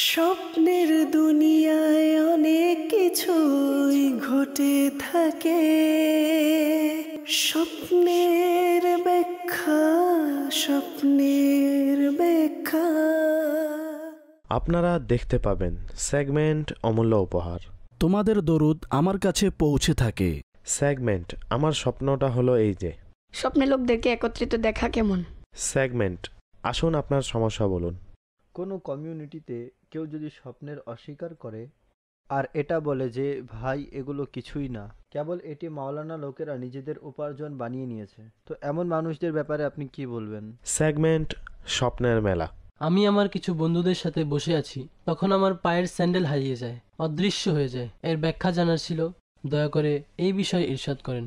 স্বপ্নের দুনিয়ায় অনেক কিছুই ঘটে থাকে, স্বপ্নের ব্যাখ্যা, স্বপ্নের ব্যাখ্যা। আপনারা দেখতে পাবেন সেগমেন্ট অমূল্য উপহার। তোমাদের দরুদ আমার কাছে পৌঁছে থাকে। সেগমেন্ট আমার স্বপ্নটা হলো এই যে। স্বপ্নে লোকদেরকে একত্রিত দেখা কেমন? সেগমেন্ট আসুন আপনার সমস্যা বলুন। কোনো কমিউনিটিতে কেউ যদি স্বপ্নের অস্বীকার করে আর এটা বলে যে ভাই এগুলো কিছুই না, কেবল এটি মাওলানা লোকেরা নিজেদের উপার্জন বানিয়ে নিয়েছে, তো এমন মানুষদের ব্যাপারে আপনি কি বলবেন? সেগমেন্ট স্বপ্নের মেলা। আমি আমার কিছু বন্ধুদের সাথে বসে আছি, তখন আমার পায়ের স্যান্ডেল হারিয়ে যায়, অদৃশ্য হয়ে যায়। এর ব্যাখ্যা জানার ছিল, দয়া করে এই বিষয়ে ইরশাদ করেন।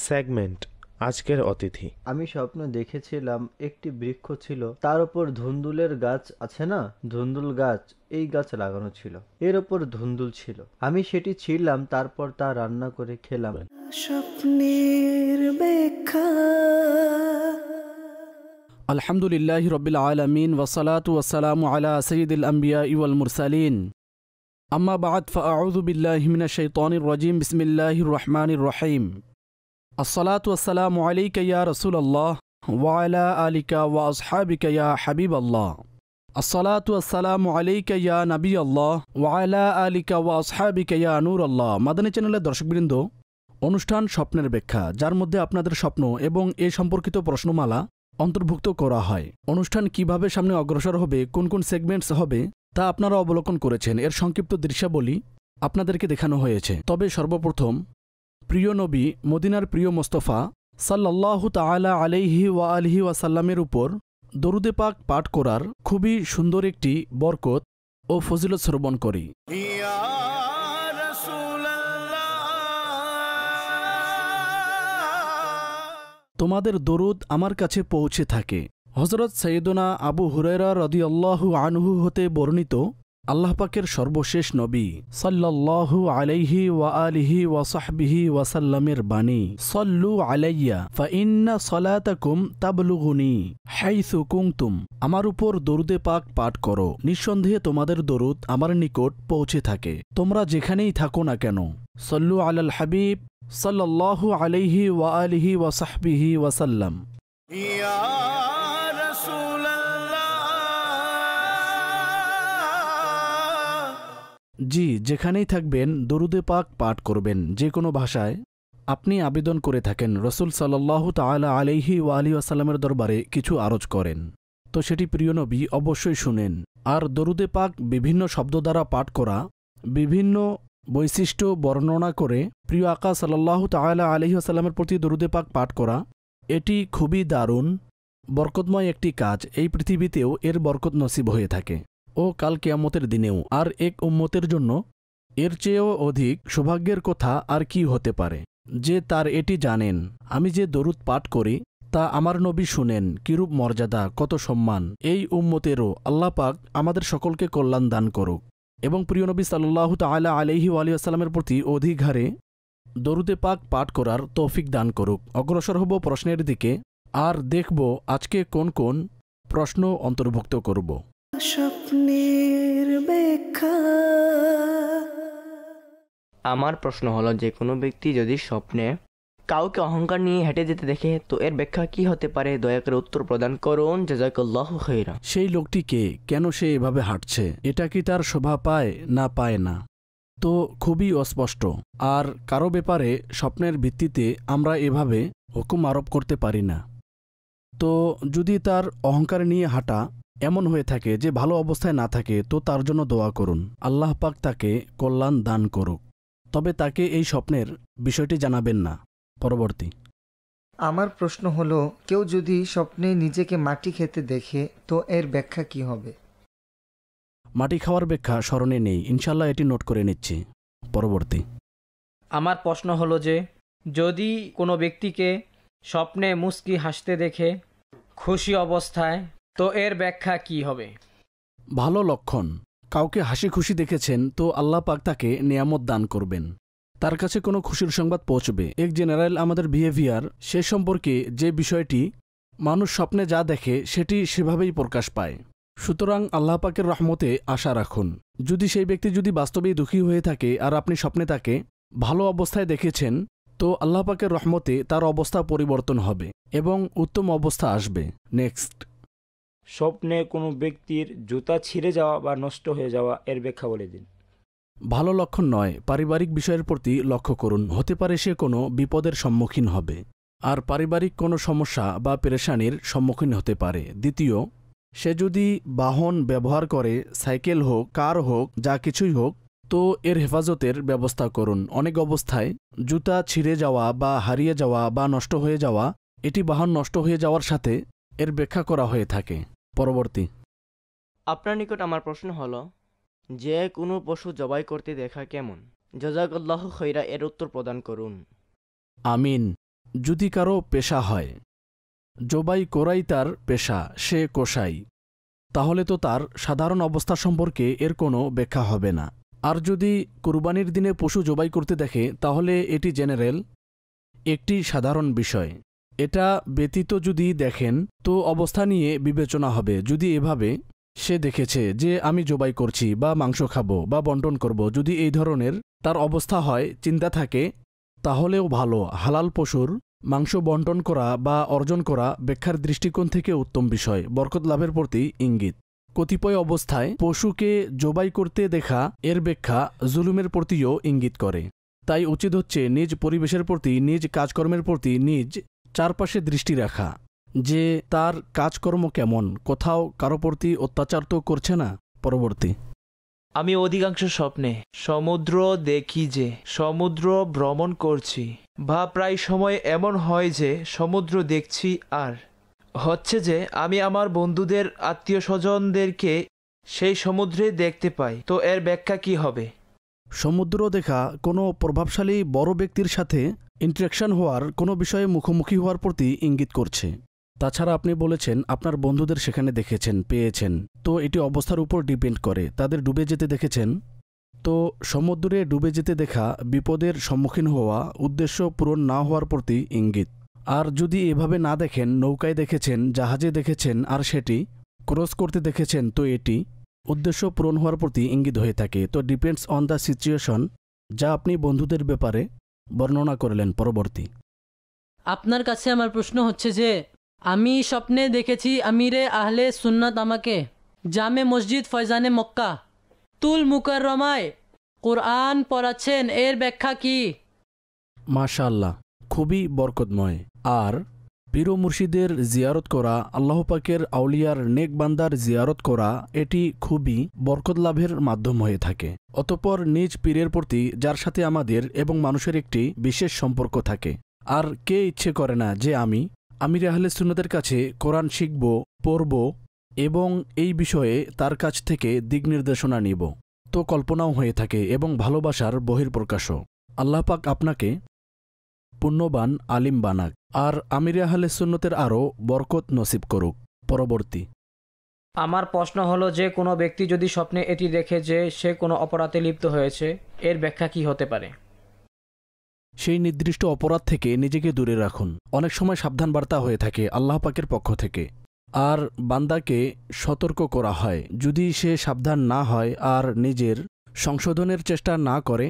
সেগমেন্ট আজকের অতিথি। আমি স্বপ্ন দেখেছিলাম একটি বৃক্ষ ছিল, তার উপর ধুন্দুলের গাছ আছে না, ধুন্দুল গাছ, এই গাছ লাগানো ছিল, এর ওপর ধুন্দুল ছিল। আমি সেটি ছিঁড়লাম, তারপর তা রান্না করে খেলাম। স্বপ্নের ব্যাখ্যা। আলহামদুলিল্লাহি রাব্বিল আলামিন ওয়াসসালাতু ওয়াসসালামু আলা সাইয়্যিদিল আমবিয়া ওয়াল মুরসালিন। আম্মা বা'দ ফাআউযু বিল্লাহি মিনাশ শাইতানির রাজীম। বিসমিল্লাহির রহমানির রহিম। আসসালাতু ওয়াসসালামু আলাইকা ইয়া রাসূলুল্লাহ ওয়া আলা আলিকা ওয়া আসহাবিকা ইয়া হাবিবাল্লাহ। আসসালাতু ওয়াসসালামু আলাইকা ইয়া নবিয়াল্লাহ ওয়া আলা আলিকা ওয়া আসহাবিকা ইয়া নূরাল্লাহ। মাদানী চ্যানেলের দর্শকবৃন্দ, অনুষ্ঠান স্বপ্নের ব্যাখ্যা, যার মধ্যে আপনাদের স্বপ্ন এবং এ সম্পর্কিত প্রশ্নমালা অন্তর্ভুক্ত করা হয়। অনুষ্ঠান কিভাবে সামনে অগ্রসর হবে, কোন কোন সেগমেন্টস হবে, তা আপনারা অবলোকন করেছেন। এর সংক্ষিপ্ত দৃশ্যাবলী আপনাদেরকে দেখানো হয়েছে। তবে সর্বপ্রথম প্রিয় নবী, মদিনার প্রিয় মোস্তফা সাল্লাল্লাহু তাআলা আলাইহি ওয়া আলিহি ওয়াসাল্লামের উপর দরুদে পাক পাঠ করার খুবই সুন্দর একটি বরকত ও ফজিলত শ্রবণ করি। তোমাদের দরুদ আমার কাছে পৌঁছে থাকে। হযরত সৈয়দনা আবু হুরায়রা রাদিয়াল্লাহু আনহু হতে বর্ণিত, আল্লাহ পাকের সর্বশেষ নবী সাল্লাল্লাহু আলাইহি ওয়া আলিহি ওয়া সাহবিহি ওয়াসাল্লামের বাণী, সল্লু আলাইয়া ফাইন্না সলাতাকুম তাবলুগুনি হাইসু কুনতুম। আমার উপর দরুদে পাক পাঠ করো, নিঃসন্দেহে তোমাদের দরুদ আমার নিকট পৌঁছে থাকে, তোমরা যেখানেই থাকো না কেন। সল্লু আলাল হাবিব সাল্লাল্লাহু আলাইহি ওয়া আলিহি ওয়া সাহবিহি ওয়াসাল্লাম। জি, যেখানেই থাকবেন দরুদে পাক পাঠ করবেন। যে কোনো ভাষায় আপনি আবেদন করে থাকেন, রসুল সাল্লাল্লাহু তাআলা আলাইহি ওয়া আলিহি ওয়াসাল্লামের দরবারে কিছু আরজ করেন, তো সেটি প্রিয় নবী অবশ্যই শুনেন। আর দরুদে পাক বিভিন্ন শব্দ দ্বারা পাঠ করা, বিভিন্ন বৈশিষ্ট্য বর্ণনা করে প্রিয় আকা সাল্লাল্লাহু তাআলা আলাইহি ওয়াসাল্লামের প্রতি দরুদে পাক পাঠ করা, এটি খুবই দারুণ বরকতময় একটি কাজ। এই পৃথিবীতেও এর বরকত নসিব হয়ে থাকে ও কাল কিয়ামতের দিনেও। আর এক উম্মতের জন্য এর চেয়েও অধিক সৌভাগ্যের কথা আর কি হতে পারে, যে তার এটি জানেন আমি যে দরুদ পাঠ করি তা আমার নবী শুনেন, কিরূপ মর্যাদা, কত সম্মান। এই উম্মতেরও আল্লাহ পাক আমাদের সকলকে কল্যাণ দান করুক এবং প্রিয় নবী সাল্লাল্লাহু তাআলা আলাইহি ওয়া আলিহি ওয়াসাল্লামের প্রতি অধিক হারে দরুদে পাক পাঠ করার তৌফিক দান করুক। অগ্রসর হব প্রশ্নের দিকে, আর দেখব আজকে কোন কোন প্রশ্ন অন্তর্ভুক্ত করব। স্বপ্নের ব্যাখ্যা। আমার প্রশ্ন হলো, যে কোনো ব্যক্তি যদি স্বপ্নে কাউকে অহংকার নিয়ে হেঁটে যেতে দেখে, তো এর ব্যাখ্যা কি হতে পারে? দয়া করে উত্তর প্রদান করুন, জাযাকাল্লাহু খাইরা। সেই লোকটিকে কেন সে এভাবে হাঁটছে, এটা কি তার শোভা পায় না পায় না, তো খুবই অস্পষ্ট। আর কারো ব্যাপারে স্বপ্নের ভিত্তিতে আমরা এভাবে হুকুম আরোপ করতে পারি না। তো যদি তার অহংকার নিয়ে হাঁটা এমন হয়ে থাকে যে ভালো অবস্থায় না থাকে, তো তার জন্য দোয়া করুন, আল্লাহ পাক তাকে কল্যাণ দান করুক। তবে তাকে এই স্বপ্নের বিষয়টি জানাবেন না। পরবর্তী আমার প্রশ্ন হলো, কেউ যদি স্বপ্নে নিজেকে মাটি খেতে দেখে, তো এর ব্যাখ্যা কি হবে? মাটি খাওয়ার ব্যাখ্যা স্মরণে নেই, ইনশাল্লাহ এটি নোট করে নিচ্ছি। পরবর্তী আমার প্রশ্ন হলো যে, যদি কোনো ব্যক্তিকে স্বপ্নে মুস্কি হাসতে দেখে খুশি অবস্থায়, তো এর ব্যাখ্যা কি হবে? ভালো লক্ষণ। কাউকে হাসি খুশি দেখেছেন, তো আল্লাহ পাক তাকে নিয়ামত দান করবেন, তার কাছে কোনো খুশির সংবাদ পৌঁছবে। এক জেনারেল আমাদের বিহেভিয়ার, সে সম্পর্কে যে বিষয়টি মানুষ স্বপ্নে যা দেখে সেটি সেভাবেই প্রকাশ পায়। সুতরাং আল্লাহ পাকের রহমতে আশা রাখুন। যদি সেই ব্যক্তি যদি বাস্তবেই দুঃখী হয়ে থাকে আর আপনি স্বপ্নে তাকে ভালো অবস্থায় দেখেছেন, তো আল্লাহ পাকের রহমতে তার অবস্থা পরিবর্তন হবে এবং উত্তম অবস্থা আসবে। নেক্সট। স্বপ্নে কোনো ব্যক্তির জুতা ছিঁড়ে যাওয়া বা নষ্ট হয়ে যাওয়া এর ব্যাখ্যা বলে দিন। ভালো লক্ষণ নয়। পারিবারিক বিষয়ের প্রতি লক্ষ্য করুন। হতে পারে সে কোনো বিপদের সম্মুখীন হবে আর পারিবারিক কোনো সমস্যা বা পেরেশানির সম্মুখীন হতে পারে। দ্বিতীয়, সে যদি বাহন ব্যবহার করে, সাইকেল হোক, কার হোক, যা কিছুই হোক, তো এর হেফাজতের ব্যবস্থা করুন। অনেক অবস্থায় জুতা ছিঁড়ে যাওয়া বা হারিয়ে যাওয়া বা নষ্ট হয়ে যাওয়া, এটি বাহন নষ্ট হয়ে যাওয়ার সাথে এর ব্যাখ্যা করা হয়ে থাকে। পরবর্তী। আপনার নিকট আমার প্রশ্ন হলো, যে কোনো পশু জবাই করতে দেখা কেমন? জাযাকাল্লাহু খৈরা, এর উত্তর প্রদান করুন। আমিন। যদি কারো পেশা হয়, জবাই করাই তার পেশা, সে কসাই, তাহলে তো তার সাধারণ অবস্থা সম্পর্কে এর কোনো ব্যাখ্যা হবে না। আর যদি কুরবানির দিনে পশু জবাই করতে দেখে, তাহলে এটি জেনারেল একটি সাধারণ বিষয়। এটা ব্যতীত যদি দেখেন, তো অবস্থা নিয়ে বিবেচনা হবে। যদি এভাবে সে দেখেছে যে আমি জবাই করছি বা মাংস খাবো বা বন্টন করব, যদি এই ধরনের তার অবস্থা হয়, চিন্তা থাকে, তাহলেও ভালো। হালাল পশুর মাংস বন্টন করা বা অর্জন করা ব্যাখ্যার দৃষ্টিকোণ থেকে উত্তম বিষয়, বরকত লাভের প্রতি ইঙ্গিত। কতিপয় অবস্থায় পশুকে জবাই করতে দেখা এর ব্যাখ্যা জুলুমের প্রতিও ইঙ্গিত করে। তাই উচিত হচ্ছে নিজ পরিবেশের প্রতি, নিজ কাজকর্মের প্রতি, নিজ চারপাশে দৃষ্টি রাখা, যে তার কাজকর্ম কেমন, কোথাও কারো প্রতি অত্যাচার তো করছে না। পরবর্তী। আমি অধিকাংশ স্বপ্নে সমুদ্র দেখি, যে সমুদ্র ভ্রমণ করছি, বা প্রায় সময় এমন হয় যে সমুদ্র দেখছি আর হচ্ছে যে আমি আমার বন্ধুদের, আত্মীয় স্বজনদেরকে সেই সমুদ্রে দেখতে পাই। তো এর ব্যাখ্যা কি হবে? সমুদ্র দেখা কোনো প্রভাবশালী বড় ব্যক্তির সাথে ইন্টারাকশন হওয়ার, কোনো বিষয়ে মুখোমুখি হওয়ার প্রতি ইঙ্গিত করছে। তাছাড়া আপনি বলেছেন আপনার বন্ধুদের সেখানে দেখেছেন, পেয়েছেন, তো এটি অবস্থার উপর ডিপেন্ড করে। তাদের ডুবে যেতে দেখেছেন, তো সমুদ্রে ডুবে যেতে দেখা বিপদের সম্মুখীন হওয়া, উদ্দেশ্য পূরণ না হওয়ার প্রতি ইঙ্গিত। আর যদি এভাবে না দেখেন, নৌকায় দেখেছেন, জাহাজে দেখেছেন আর সেটি ক্রস করতে দেখেছেন, তো এটি উদ্দেশ্য পূরণ হওয়ার প্রতি ইঙ্গিত হয়ে থাকে। তো ডিপেন্ডস অন দ্য সিচুয়েশন, যা আপনি বন্ধুদের ব্যাপারে বর্ণনা করলেন। পরবর্তী। আপনার কাছে আমার প্রশ্ন হচ্ছে যে আমি স্বপ্নে দেখেছি আমিরে আহলে সুন্নাত আমাকে জামে মসজিদ ফয়জানে মক্কা তুল মুকাররমায় কুরআন পড়াচ্ছেন, এর ব্যাখ্যা কি? মাশাআল্লাহ, খুবই বরকতময়। আর পীর ও মুর্শিদের জিয়ারত করা, আল্লাহ পাকের আউলিয়ার নেক বান্দার জিয়ারত করা, এটি খুবই বরকত লাভের মাধ্যম হয়ে থাকে। অতঃপর নিজ পীরের প্রতি, যার সাথে আমাদের এবং মানুষের একটি বিশেষ সম্পর্ক থাকে, আর কে ইচ্ছে করে না যে আমি আমির আহলে সুন্নতের কাছে কোরআন শিখব, পড়ব এবং এই বিষয়ে তার কাছ থেকে দিক নির্দেশনা নিব, তো কল্পনাও হয়ে থাকে এবং ভালোবাসার বহির্প্রকাশও। আল্লাহ পাক আপনাকে পুণ্যবান আলিম বানাক আর আমির আহলে সুন্নতের আরও বরকত নসিব করুক। পরবর্তী। আমার প্রশ্ন হলো, যে কোনো ব্যক্তি যদি স্বপ্নে এটি দেখে যে সে কোনো অপরাধে লিপ্ত হয়েছে, এর ব্যাখ্যা কি হতে পারে? সেই নির্দিষ্ট অপরাধ থেকে নিজেকে দূরে রাখুন। অনেক সময় সাবধান বার্তা হয়ে থাকে আল্লাহ পাকের পক্ষ থেকে, আর বান্দাকে সতর্ক করা হয়। যদি সে সাবধান না হয় আর নিজের সংশোধনের চেষ্টা না করে,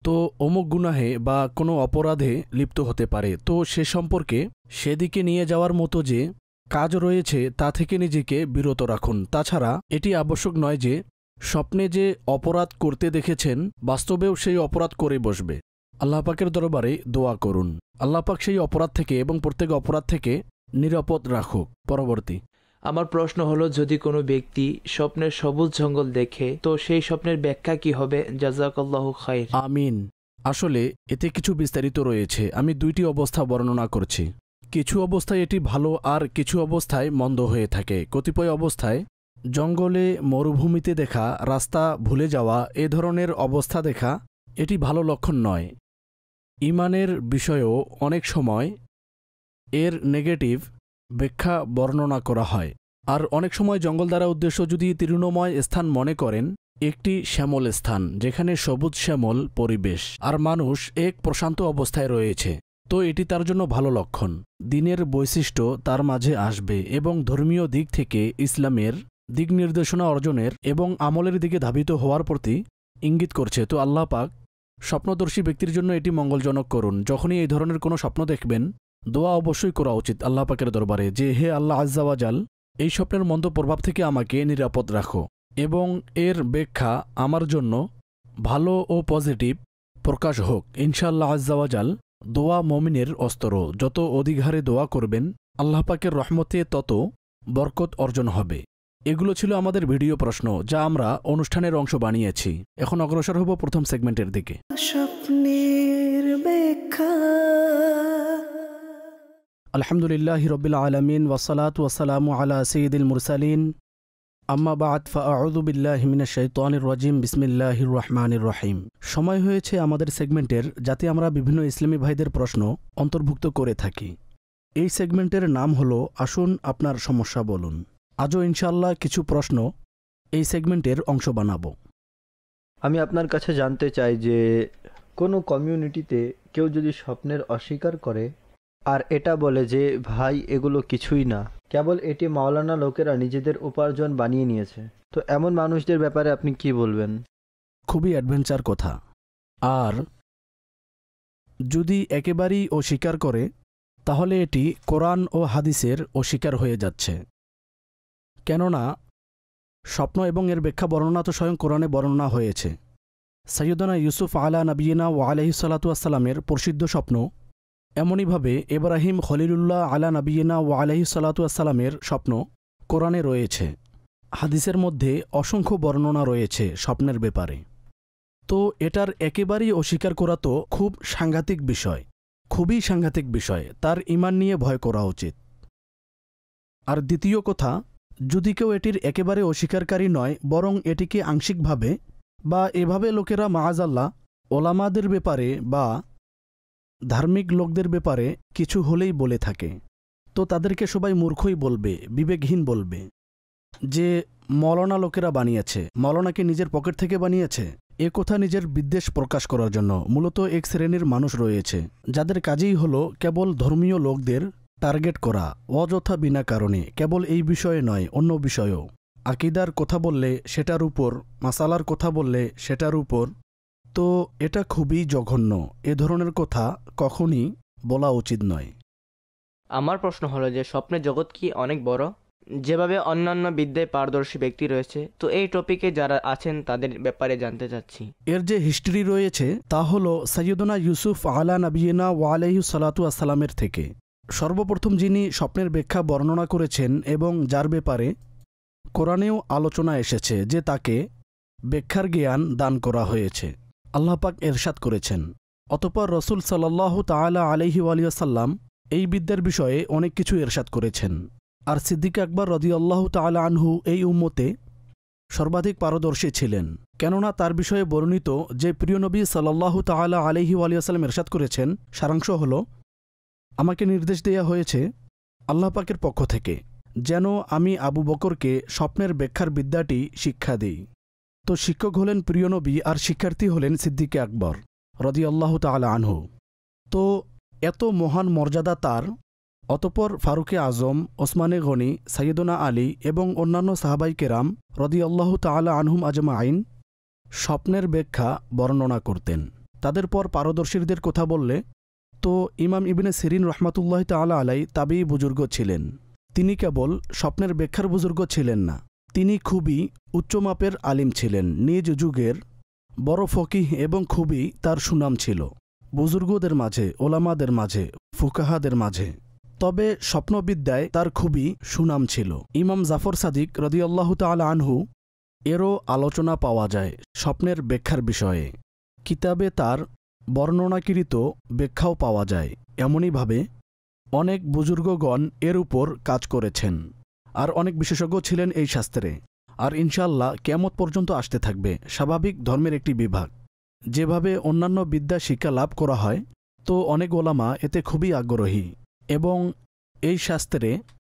তো অমুক গুনাহে বা কোনো অপরাধে লিপ্ত হতে পারে। তো সে সম্পর্কে সেদিকে নিয়ে যাওয়ার মতো যে কাজ রয়েছে তা থেকে নিজেকে বিরত রাখুন। তাছাড়া এটি আবশ্যক নয় যে স্বপ্নে যে অপরাধ করতে দেখেছেন বাস্তবেও সেই অপরাধ করে বসবে। আল্লাহ পাকের দরবারে দোয়া করুন, আল্লাহ পাক সেই অপরাধ থেকে এবং প্রত্যেক অপরাধ থেকে নিরাপদ রাখুক। পরবর্তী। আমার প্রশ্ন হলো, যদি কোনো ব্যক্তি স্বপ্নের সবুজ জঙ্গল দেখে, তো সেই স্বপ্নের ব্যাখ্যা কি হবে? জাযাকাল্লাহু খাইর। আমিন। আসলে এতে কিছু বিস্তারিত রয়েছে, আমি দুইটি অবস্থা বর্ণনা করছি। কিছু অবস্থায় এটি ভালো আর কিছু অবস্থায় মন্দ হয়ে থাকে। কতিপয় অবস্থায় জঙ্গলে, মরুভূমিতে দেখা রাস্তা ভুলে যাওয়া, এ ধরনের অবস্থা দেখা এটি ভালো লক্ষণ নয়। ইমানের বিষয়েও অনেক সময় এর নেগেটিভ ব্যাখ্যা বর্ণনা করা হয়। আর অনেক সময় জঙ্গল দ্বারা উদ্দেশ্য যদি তৃণময় স্থান মনে করেন, একটি শ্যামল স্থান যেখানে সবুজ শ্যামল পরিবেশ আর মানুষ এক প্রশান্ত অবস্থায় রয়েছে, তো এটি তার জন্য ভালো লক্ষণ। দিনের বৈশিষ্ট্য তার মাঝে আসবে এবং ধর্মীয় দিক থেকে ইসলামের দিক নির্দেশনা অর্জনের এবং আমলের দিকে ধাবিত হওয়ার প্রতি ইঙ্গিত করছে। তো আল্লাহ পাক স্বপ্নদর্শী ব্যক্তির জন্য এটি মঙ্গলজনক করুন। যখনই এই ধরনের কোনো স্বপ্ন দেখবেন, দোয়া অবশ্যই করা উচিত আল্লাহ পাকের দরবারে যে, হে আল্লাহ আজ্জা ওয়াজাল, এই স্বপ্নের মন্দ প্রভাব থেকে আমাকে নিরাপদ রাখো এবং এর ব্যাখ্যা আমার জন্য ভালো ও পজিটিভ প্রকাশ হোক। ইনশাআল্লাহ আজ্জা ওয়াজাল দোয়া মমিনের অস্ত্র। যত অধিক হারে দোয়া করবেন, আল্লাহ পাকের রহমতে তত বরকত অর্জন হবে। এগুলো ছিল আমাদের ভিডিও প্রশ্ন, যা আমরা অনুষ্ঠানের অংশ বানিয়েছি। এখন অগ্রসর হব প্রথম সেগমেন্টের দিকে। স্বপ্নের ব্যাখ্যা। আলহামদুলিল্লাহি রাব্বিল আলামিন ওয়াসসালাতু ওয়াসসালামু আলা সাইয়্যিদিল মুরসালিন, আম্মা বা'দ, ফাআউযু বিল্লাহি মিনাশ শাইতানির রাজিম, বিসমিল্লাহির রহমানির রহিম। সময় হয়েছে আমাদের সেগমেন্টের, যাতে আমরা বিভিন্ন ইসলামী ভাইদের প্রশ্ন অন্তর্ভুক্ত করে থাকি। এই সেগমেন্টের নাম হলো আসুন আপনার সমস্যা বলুন। আজও ইনশাআল্লাহ কিছু প্রশ্ন এই সেগমেন্টের অংশ বানাবো। আমি আপনার কাছে জানতে চাই যে কোনো কমিউনিটিতে কেউ যদি স্বপ্নের অস্বীকার করে আর এটা বলে যে ভাই এগুলো কিছুই না, কেবল এটি মাওলানা লোকেরা নিজেদের উপার্জন বানিয়ে নিয়েছে, তো এমন মানুষদের ব্যাপারে আপনি কি বলবেন? খুবই অ্যাডভেঞ্চার কথা। আর যদি একেবারেই অস্বীকার করে, তাহলে এটি কোরআন ও হাদিসের অস্বীকার হয়ে যাচ্ছে। কেননা স্বপ্ন এবং এর ব্যাখ্যা বর্ণনা তো স্বয়ং কোরআনে বর্ণনা হয়েছে। সৈয়দনা ইউসুফ আলা নবিয়িনা ওয়া আলাইহিস সালাতু ওয়াসসালামের প্রসিদ্ধ স্বপ্ন, এমনইভাবে ইব্রাহিম খলিলুল্লাহ আলা নবিয়িনা ওয়া আলাইহিস সালাতু ওয়াসসালামের স্বপ্ন কোরআনে রয়েছে। হাদিসের মধ্যে অসংখ্য বর্ণনা রয়েছে স্বপ্নের ব্যাপারে। তো এটার একেবারেই অস্বীকার করা তো খুব সাংঘাতিক বিষয়, খুবই সাংঘাতিক বিষয়। তার ঈমান নিয়ে ভয় করা উচিত। আর দ্বিতীয় কথা, যদি কেউ এটির একেবারে অস্বীকারী নয়, বরং এটিকে আংশিকভাবে বা এভাবে লোকেরা মাআজাল্লাহ ওলামাদের ব্যাপারে বা ধার্মিক লোকদের ব্যাপারে কিছু হলেই বলে থাকে, তো তাদেরকে সবাই মূর্খই বলবে, বিবেকহীন বলবে যে মৌলানা লোকেরা বানিয়েছে, মৌলানাকে নিজের পকেট থেকে বানিয়েছে। এ কথা নিজের বিদ্বেষ প্রকাশ করার জন্য মূলত এক শ্রেণীর মানুষ রয়েছে, যাদের কাজেই হলো কেবল ধর্মীয় লোকদের টার্গেট করা, অযথা বিনা কারণে। কেবল এই বিষয়ে নয়, অন্য বিষয়েও। আকিদার কথা বললে সেটার উপর, মাসালার কথা বললে সেটার উপর। তো এটা খুবই জঘন্য। এ ধরনের কথা কখনই বলা উচিত নয়। আমার প্রশ্ন হলো যে স্বপ্নের জগৎ কি অনেক বড়, যেভাবে অন্যান্য বিদ্যায় পারদর্শী ব্যক্তি রয়েছে? তো এই টপিকে যারা আছেন তাদের ব্যাপারে জানতে চাচ্ছি। এর যে হিস্ট্রি রয়েছে তা হলো সৈয়দনা ইউসুফ আলা নবিয়িনা ওয়া আলাইহিস সালাতু ওয়াসসালামের থেকে। সর্বপ্রথম যিনি স্বপ্নের ব্যাখ্যা বর্ণনা করেছেন এবং যার ব্যাপারে কোরআনেও আলোচনা এসেছে যে তাকে ব্যাখ্যার জ্ঞান দান করা হয়েছে, আল্লাহ পাক এরশাদ করেছেন। অতঃপর রসুল সাল্লাল্লাহু তাআলা আলাইহি ওয়াসাল্লাম এই বিদ্যার বিষয়ে অনেক কিছু এরশাদ করেছেন। আর সিদ্দিক আকবর রাদিয়াল্লাহু তাআলা আনহু এই উম্মতে সর্বাধিক পারদর্শী ছিলেন, কেননা তার বিষয়ে বর্ণিত যে প্রিয় নবী সাল্লাল্লাহু তাআলা আলাইহি ওয়াসাল্লাম এরশাদ করেছেন, সারাংশ হল, আমাকে নির্দেশ দেয়া হয়েছে আল্লাহ পাকের পক্ষ থেকে যেন আমি আবু বকরকে স্বপ্নের ব্যাখ্যার বিদ্যাটি শিক্ষা দিই। তো শিক্ষক হলেন প্রিয় নবী আর শিক্ষার্থী হলেন সিদ্দিক আকবর রাদিয়াল্লাহু তাআলা আনহু। তো এত মহান মর্যাদা তার। অতঃপর ফারুকে আজম, ওসমানে গনি, সাইয়েদনা আলী এবং অন্যান্য সাহাবাই কেরাম রাদিয়াল্লাহু তাআলা আনহুম আজমাইন স্বপ্নের ব্যাখ্যা বর্ণনা করতেন। তাদের পর পারদর্শীদের কথা বললে তো ইমাম ইবনে সিরিন রহমাতুল্লাহ তাআলা আলাই তাবিঈ বুজুর্গ ছিলেন। তিনি কেবল স্বপ্নের ব্যাখ্যার বুজুর্গ ছিলেন না, তিনি খুবই উচ্চমাপের আলিম ছিলেন, নিজ যুগের বড় ফকিহ, এবং খুবই তার সুনাম ছিল বুজুর্গদের মাঝে, ওলামাদের মাঝে, ফুকাহাদের মাঝে। তবে স্বপ্নবিদ্যায় তার খুবই সুনাম ছিল। ইমাম জাফর সাদিক রাদিয়াল্লাহু তাআলা আনহু এরও আলোচনা পাওয়া যায় স্বপ্নের ব্যাখ্যার বিষয়ে। কিতাবে তার বর্ণনাকৃত ব্যাখ্যাও পাওয়া যায়। এমনইভাবে অনেক বুজুর্গগণ এর উপর কাজ করেছেন, আর অনেক বিশেষজ্ঞ ছিলেন এই শাস্ত্রে। আর ইনশাআল্লাহ কিয়ামত পর্যন্ত আসতে থাকবে স্বাভাবিক ধর্মের একটি বিভাগ, যেভাবে অন্যান্য বিদ্যা শিক্ষা লাভ করা হয়। তো অনেক ওলামা এতে খুবই আগ্রহী এবং এই শাস্ত্রে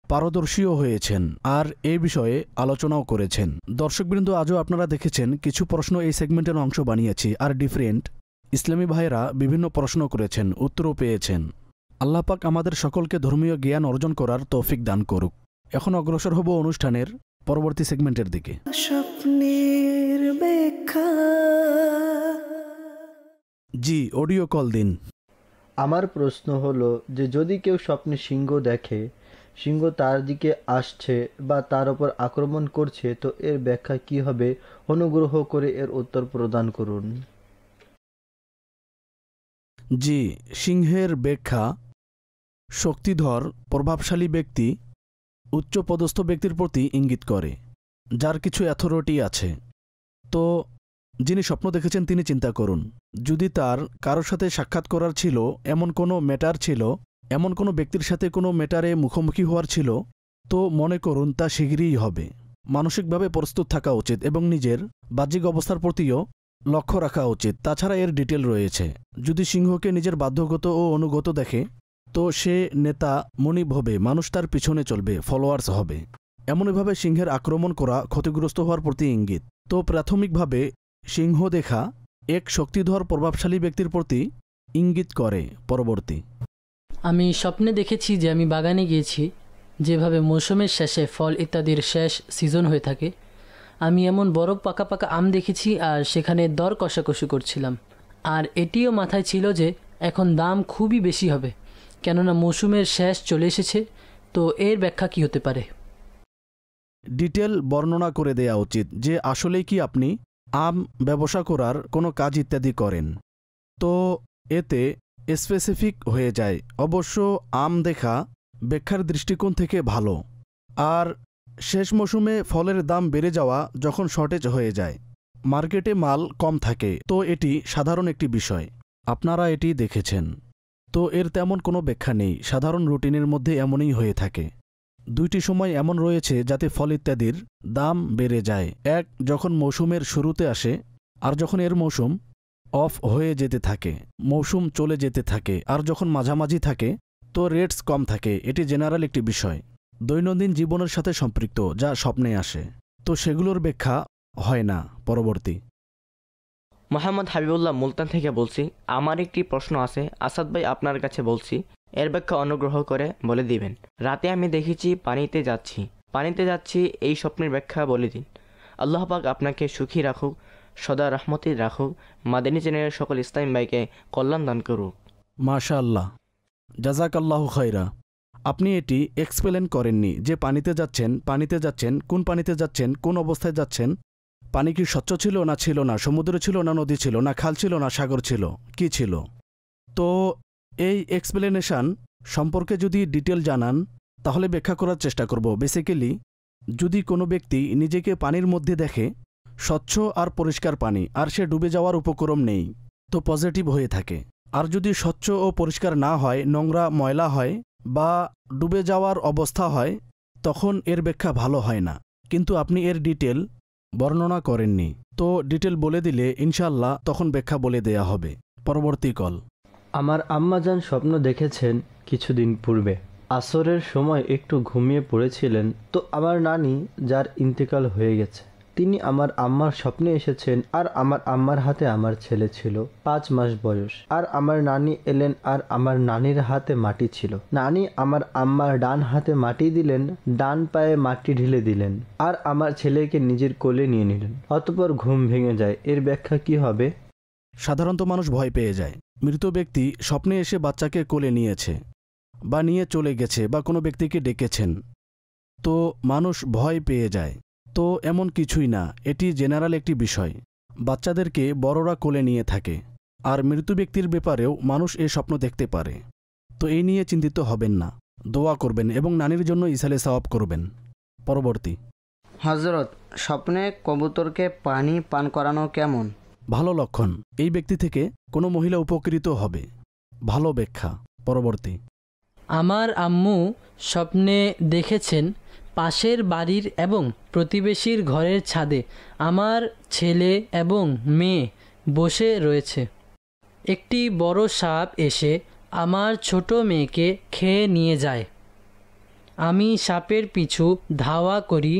পারদর্শীও হয়েছেন আর এই বিষয়ে আলোচনাও করেছেন। দর্শকবৃন্দ, আজও আপনারা দেখেছেন কিছু প্রশ্ন এই সেগমেন্টের অংশ বানিয়েছি, আর ডিফারেন্ট ইসলামী ভাইয়েরা বিভিন্ন প্রশ্ন করেছেন, উত্তরও পেয়েছেন। আল্লাহ পাক আমাদের সকলকে ধর্মীয় জ্ঞান অর্জন করার তৌফিক দান করুক। এখন অগ্রসর হব অনুষ্ঠানের পরবর্তী সেগমেন্টের দিকে। স্বপ্নের ব্যাখ্যা। জি, অডিও কল দিন। আমার প্রশ্ন হলো যে যদি কেউ স্বপ্নে সিংহ দেখে, সিংহ তার দিকে আসছে বা তার উপর আক্রমণ করছে, তো এর ব্যাখ্যা কি হবে? অনুগ্রহ করে এর উত্তর প্রদান করুন। জি, সিংহের ব্যাখ্যা শক্তিধর প্রভাবশালী ব্যক্তি, উচ্চপদস্থ ব্যক্তির প্রতি ইঙ্গিত করে, যার কিছু অ্যাথরিটি আছে। তো যিনি স্বপ্ন দেখেছেন তিনি চিন্তা করুন, যদি তার কারোর সাথে সাক্ষাৎ করার ছিল, এমন কোনো ম্যাটার ছিল, এমন কোনো ব্যক্তির সাথে কোনো ম্যাটারে মুখোমুখি হওয়ার ছিল, তো মনে করুন তা শীঘ্রই হবে। মানসিকভাবে প্রস্তুত থাকা উচিত এবং নিজের বাহ্যিক অবস্থার প্রতিও লক্ষ্য রাখা উচিত। তাছাড়া এর ডিটেল রয়েছে। যদি সিংহকে নিজের বাধ্যগত ও অনুগত দেখে, তো সে নেতা মনিব হবে, মানুষ তার পিছনে চলবে, ফলোয়ার্স হবে। এমনইভাবে সিংহের আক্রমণ করা ক্ষতিগ্রস্ত হওয়ার প্রতি ইঙ্গিত। তো প্রাথমিকভাবে সিংহ দেখা এক শক্তিধর প্রভাবশালী ব্যক্তির প্রতি ইঙ্গিত করে। পরবর্তী, আমি স্বপ্নে দেখেছি যে আমি বাগানে গিয়েছি, যেভাবে মৌসুমের শেষে ফল ইত্যাদির শেষ সিজন হয়ে থাকে। আমি এমন বড় পাকা পাকা আম দেখেছি আর সেখানে দর কষাকষি করছিলাম। আর এটিও মাথায় ছিল যে এখন দাম খুবই বেশি হবে, কেননা মৌসুমের শেষ চলে এসেছে। তো এর ব্যাখ্যা কি হতে পারে? ডিটেল বর্ণনা করে দেয়া উচিত যে আসলেই কি আপনি আম ব্যবসা করার কোনো কাজ ইত্যাদি করেন, তো এতে স্পেসিফিক হয়ে যায়। অবশ্য আম দেখা ব্যাখ্যার দৃষ্টিকোণ থেকে ভালো। আর শেষ মৌসুমে ফলের দাম বেড়ে যাওয়া যখন শর্টেজ হয়ে যায়, মার্কেটে মাল কম থাকে, তো এটি সাধারণ একটি বিষয়। আপনারা এটি দেখেছেন, তো এর তেমন কোনো ব্যাখ্যা নেই। সাধারণ রুটিনের মধ্যে এমনই হয়ে থাকে। দুইটি সময় এমন রয়েছে যাতে ফল ইত্যাদির দাম বেড়ে যায়। এক, যখন মৌসুমের শুরুতে আসে, আর যখন এর মৌসুম অফ হয়ে যেতে থাকে, মৌসুম চলে যেতে থাকে। আর যখন মাঝামাঝি থাকে তো রেটস কম থাকে। এটি জেনারেল একটি বিষয়, দৈনন্দিন জীবনের সাথে সম্পৃক্ত, যা স্বপ্নে আসে, তো সেগুলোর ব্যাখ্যা হয় না। পরবর্তী, মোহাম্মদ হাবিবুল্লাহ মুলতান থেকে বলছি। আমার একটি প্রশ্ন আছে, আসাদ ভাই আপনার কাছে বলছি, এর ব্যাখ্যা অনুগ্রহ করে বলে দিবেন। রাতে আমি দেখেছি পানিতে যাচ্ছি, এই স্বপ্নের ব্যাখ্যা বলে দিন। আল্লাহ পাক আপনাকে সুখী রাখুক, সদা রহমতি রাখুক, মাদানী চ্যানেলের সকল ইসলাম ভাইকে কল্যাণ দান করুক। মাশাআল্লাহ, জাযাকাল্লাহু খায়রা। আপনি এটি এক্সপ্লেন করেননি যে পানিতে যাচ্ছেন, কোন পানিতে যাচ্ছেন, কোন অবস্থায় যাচ্ছেন, পানি কি স্বচ্ছ ছিল না ছিল না, সমুদ্র ছিল না নদী ছিল না, খাল ছিল না সাগর ছিল, কি ছিল। তো এই এক্সপ্লেনেশন সম্পর্কে যদি ডিটেল জানান তাহলে ব্যাখ্যা করার চেষ্টা করব। বেসিক্যালি যদি কোনো ব্যক্তি নিজেকে পানির মধ্যে দেখে, স্বচ্ছ আর পরিষ্কার পানি, আর সে ডুবে যাওয়ার উপক্রম নেই, তো পজিটিভ হয়ে থাকে। আর যদি স্বচ্ছ ও পরিষ্কার না হয়, নোংরা ময়লা হয় বা ডুবে যাওয়ার অবস্থা হয়, তখন এর ব্যাখ্যা ভালো হয় না। কিন্তু আপনি এর ডিটেল বর্ণনা করেননি, তো ডিটেল বলে দিলে ইনশাআল্লাহ তখন ব্যাখ্যা বলে দেয়া হবে। পরবর্তী কল। আমার আম্মাজান স্বপ্ন দেখেছেন কিছুদিন পূর্বে আসরের সময় একটু ঘুমিয়ে পড়েছিলেন, তো আমার নানি যার ইন্তেকাল হয়ে গেছে, তিনি আমার আম্মার স্বপ্নে এসেছেন। আর আমার আম্মার হাতে আমার ছেলে ছিল 5 মাস বয়স। আর আমার নানি এলেন আর আমার নানির হাতে মাটি ছিল। নানি আমার আম্মার ডান হাতে মাটি দিলেন, ডান পায়ে মাটি ঢেলে দিলেন, আর আমার ছেলেকে নিজের কোলে নিয়ে নিলেন। অতঃপর ঘুম ভেঙে যায়। এর ব্যাখ্যা কি হবে? সাধারণত মানুষ ভয় পেয়ে যায়। মৃত ব্যক্তি স্বপ্নে এসে বাচ্চাকে কোলে নিয়েছে বা নিয়ে চলে গেছে বা কোনো ব্যক্তিকে ডেকেছেন, তো মানুষ ভয় পেয়ে যায়। তো এমন কিছুই না, এটি জেনারেল একটি বিষয়। বাচ্চাদেরকে বড়রা কোলে নিয়ে থাকে, আর মৃত ব্যক্তির ব্যাপারেও মানুষ এ স্বপ্ন দেখতে পারে। তো এই নিয়ে চিন্তিত হবেন না, দোয়া করবেন এবং নানির জন্য ইসালে সওয়াব করবেন। পরবর্তী, হযরত, স্বপ্নে কবুতরকে পানি পান করানো কেমন? ভালো লক্ষণ। এই ব্যক্তি থেকে কোনো মহিলা উপকৃত হবে। ভালো ব্যাখ্যা। পরবর্তী, আমার আম্মু স্বপ্নে দেখেছেন পাশের বাড়ির এবং প্রতিবেশীর ঘরের ছাদে আমার ছেলে এবং মেয়ে বসে রয়েছে। একটি বড় সাপ এসে আমার ছোট মেয়েকে খেয়ে নিয়ে যায়। আমি সাপের পিছু ধাওয়া করি,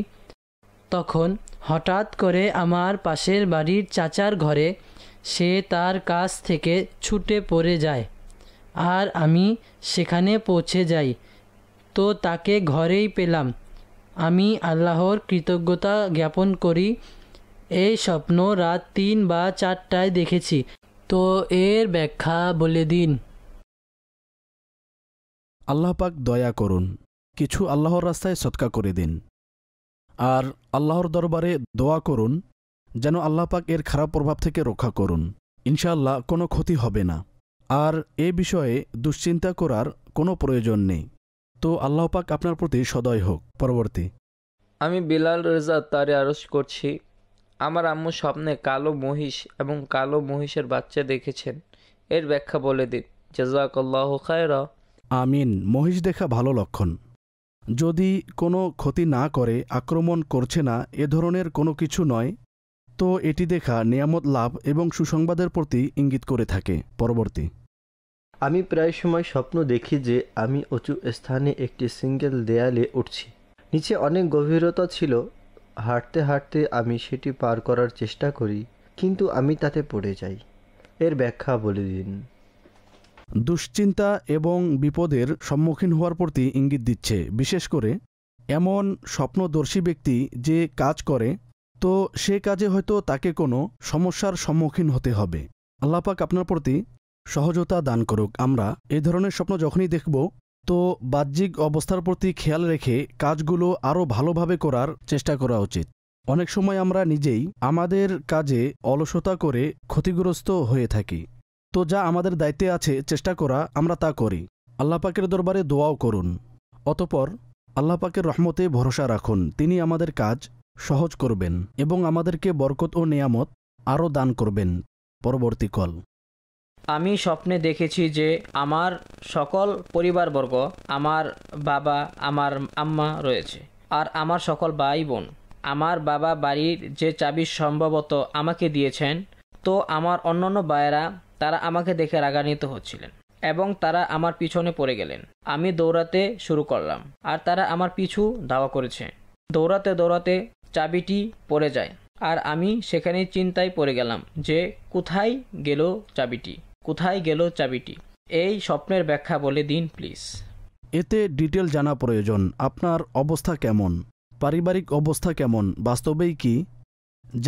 তখন হঠাৎ করে আমার পাশের বাড়ির চাচার ঘরে সে তার কাছ থেকে ছুটে পড়ে যায়, আর আমি সেখানে পৌঁছে যাই, তো তাকে ঘরেই পেলাম। আমি আল্লাহর কৃতজ্ঞতা জ্ঞাপন করি। এই স্বপ্ন রাত 3 বা 4টায় দেখেছি, তো এর ব্যাখ্যা বলে দিন। আল্লাহ পাক দয়া করুন, কিছু আল্লাহর রাস্তায় সদকা করে দিন, আর আল্লাহর দরবারে দোয়া করুন যেন আল্লাহ পাক এর খারাপ প্রভাব থেকে রক্ষা করুন। ইনশাআল্লাহ কোনো ক্ষতি হবে না, আর এ বিষয়ে দুশ্চিন্তা করার কোনো প্রয়োজন নেই। তো আল্লাহ পাক আপনার প্রতি সদয় হোক। পরবর্তী। আমি বিলাল রেজা তারে আরজ করছি, আমার আম্মু স্বপ্নে কালো মহিষ এবং কালো মহিষের বাচ্চা দেখেছেন, এর ব্যাখ্যা বলে দিন। জাযাকাল্লাহু খায়রা। আমিন। মহিষ দেখা ভালো লক্ষণ। যদি কোনো ক্ষতি না করে, আক্রমণ করছে না, এ ধরনের কোনো কিছু নয়, তো এটি দেখা নিয়ামত লাভ এবং সুসংবাদের প্রতি ইঙ্গিত করে থাকে। পরবর্তী। আমি প্রায় সময় স্বপ্ন দেখি যে আমি উঁচু স্থানে একটি সিঙ্গেল দেয়ালে উঠছি। নিচে অনেক গভীরতা ছিল। হাঁটতে হাঁটতে আমি সেটি পার করার চেষ্টা করি, কিন্তু আমি তাতে পড়ে যাই। এর ব্যাখ্যা বলে দিন। দুশ্চিন্তা এবং বিপদের সম্মুখীন হওয়ার প্রতি ইঙ্গিত দিচ্ছে। বিশেষ করে এমন স্বপ্নদর্শী ব্যক্তি যে কাজ করে, তো সে কাজে হয়তো তাকে কোনো সমস্যার সম্মুখীন হতে হবে। আল্লাহ পাক আপনার প্রতি সহজতা দান করুক। আমরা এই ধরনের স্বপ্ন যখনই দেখব, তো বাহ্যিক অবস্থার প্রতি খেয়াল রেখে কাজগুলো আরও ভালোভাবে করার চেষ্টা করা উচিত। অনেক সময় আমরা নিজেই আমাদের কাজে অলসতা করে ক্ষতিগ্রস্ত হয়ে থাকি। তো যা আমাদের দায়িত্বে আছে চেষ্টা করা, আমরা তা করি। আল্লাহ পাকের দরবারে দোয়াও করুন। অতঃপর আল্লাহ পাকের রহমতে ভরসা রাখুন, তিনি আমাদের কাজ সহজ করবেন এবং আমাদেরকে বরকত ও নিয়ামত আরও দান করবেন। পরবর্তী কল। আমি স্বপ্নে দেখেছি যে আমার সকল পরিবারবর্গ, আমার বাবা, আমার আম্মা রয়েছে, আর আমার সকল ভাই বোন। আমার বাবা বাড়ির যে চাবি সম্ভবত আমাকে দিয়েছেন, তো আমার অন্যান্য ভাইয়েরা তারা আমাকে দেখে রাগান্বিত হচ্ছিলেন এবং তারা আমার পিছনে পড়ে গেলেন। আমি দৌড়াতে শুরু করলাম, আর তারা আমার পিছু ধাওয়া করেছে। দৌড়াতে দৌড়াতে চাবিটি পড়ে যায়, আর আমি সেখানেই চিন্তায় পড়ে গেলাম যে কোথায় গেল চাবিটি, কোথায় গেল চাবিটি। এই স্বপ্নের ব্যাখ্যা বলে দিন প্লিজ। এতে ডিটেল জানা প্রয়োজন। আপনার অবস্থা কেমন, পারিবারিক অবস্থা কেমন, বাস্তবেই কি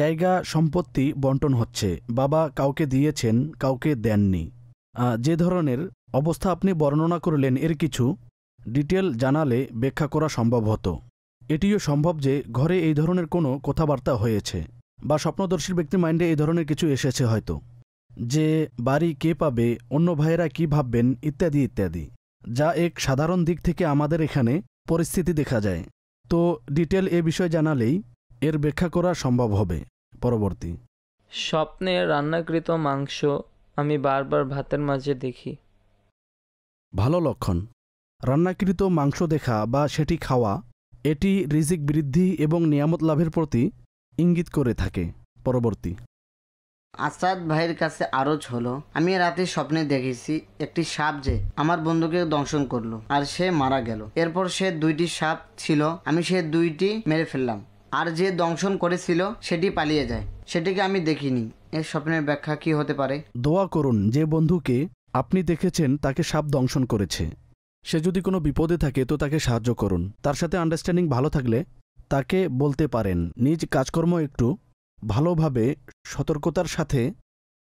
জায়গা সম্পত্তি বন্টন হচ্ছে, বাবা কাউকে দিয়েছেন, কাউকে দেননি, যে ধরনের অবস্থা আপনি বর্ণনা করলেন, এর কিছু ডিটেল জানালে ব্যাখ্যা করা সম্ভব হতো। এটিও সম্ভব যে ঘরে এই ধরনের কোনো কথাবার্তা হয়েছে, বা স্বপ্নদর্শীর ব্যক্তির মাইন্ডে এই ধরনের কিছু এসেছে হয়তো, যে বাড়ি কে পাবে, অন্য ভাইয়েরা কি ভাববেন, ইত্যাদি ইত্যাদি, যা এক সাধারণ দিক থেকে আমাদের এখানে পরিস্থিতি দেখা যায়। তো ডিটেল এ বিষয় জানালেই এর ব্যাখ্যা করা সম্ভব হবে। পরবর্তী। স্বপ্নে রান্নাকৃত মাংস আমি বারবার ভাতের মাঝে দেখি। ভালো লক্ষণ। রান্নাকৃত মাংস দেখা বা সেটি খাওয়া, এটি রিজিক বৃদ্ধি এবং নিয়ামত লাভের প্রতি ইঙ্গিত করে থাকে। পরবর্তী। আসাদ ভাইয়ের কাছে আরজ হলো, আমি রাতে স্বপ্নে দেখেছি একটি সাপ যে আমার বন্ধুকে দংশন করলো, আর সে মারা গেল। এরপর সে 2টি সাপ ছিল, আমি সে 2টি মেরে ফেললাম, আর যে দংশন করেছিল সেটি পালিয়ে যায়, সেটিকে আমি দেখিনি। এর স্বপ্নের ব্যাখ্যা কি হতে পারে? দোয়া করুন যে বন্ধুকে আপনি দেখেছেন তাকে সাপ দংশন করেছে, সে যদি কোনো বিপদে থাকে তো তাকে সাহায্য করুন। তার সাথে আন্ডারস্ট্যান্ডিং ভালো থাকলে তাকে বলতে পারেন, নিজ কাজকর্ম একটু ভালোভাবে সতর্কতার সাথে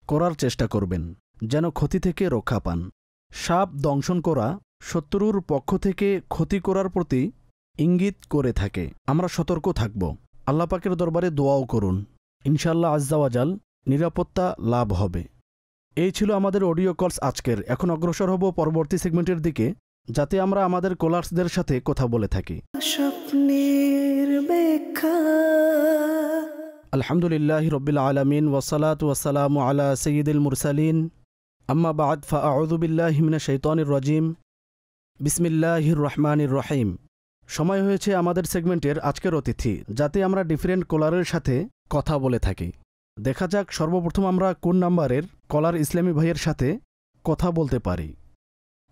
করার চেষ্টা করবেন যেন ক্ষতি থেকে রক্ষা পান। সাপ দংশন করা শত্রুর পক্ষ থেকে ক্ষতি করার প্রতি ইঙ্গিত করে থাকে। আমরা সতর্ক থাকব। আল্লাহ পাকের দরবারে দোয়াও করুন, ইনশাআল্লাহ আজ্জাওয়াজাল নিরাপত্তা লাভ হবে। এই ছিল আমাদের অডিও কলস আজকের। এখন অগ্রসর হব পরবর্তী সেগমেন্টের দিকে, যাতে আমরা আমাদের কলার্সদের সাথে কথা বলে থাকি। স্বপ্নের ব্যাখ্যা। আলহামদুলিল্লাহ রব্বিল আলামিন ওয়াসসালাতু ওয়াসসালামু আলা সাইয়্যিদিল মুরসালিন, আম্মা বা'দ, ফাআউযু বিল্লাহি মিনাশ শাইতানির রাজিম, বিসমিল্লাহির রহমানির রহিম। সময় হয়েছে আমাদের সেগমেন্টের আজকের অতিথি, যাতে আমরা ডিফারেন্ট কলারের সাথে কথা বলে থাকি। দেখা যাক সর্বপ্রথম আমরা কোন নাম্বারের কলার ইসলামী ভাইয়ের সাথে কথা বলতে পারি।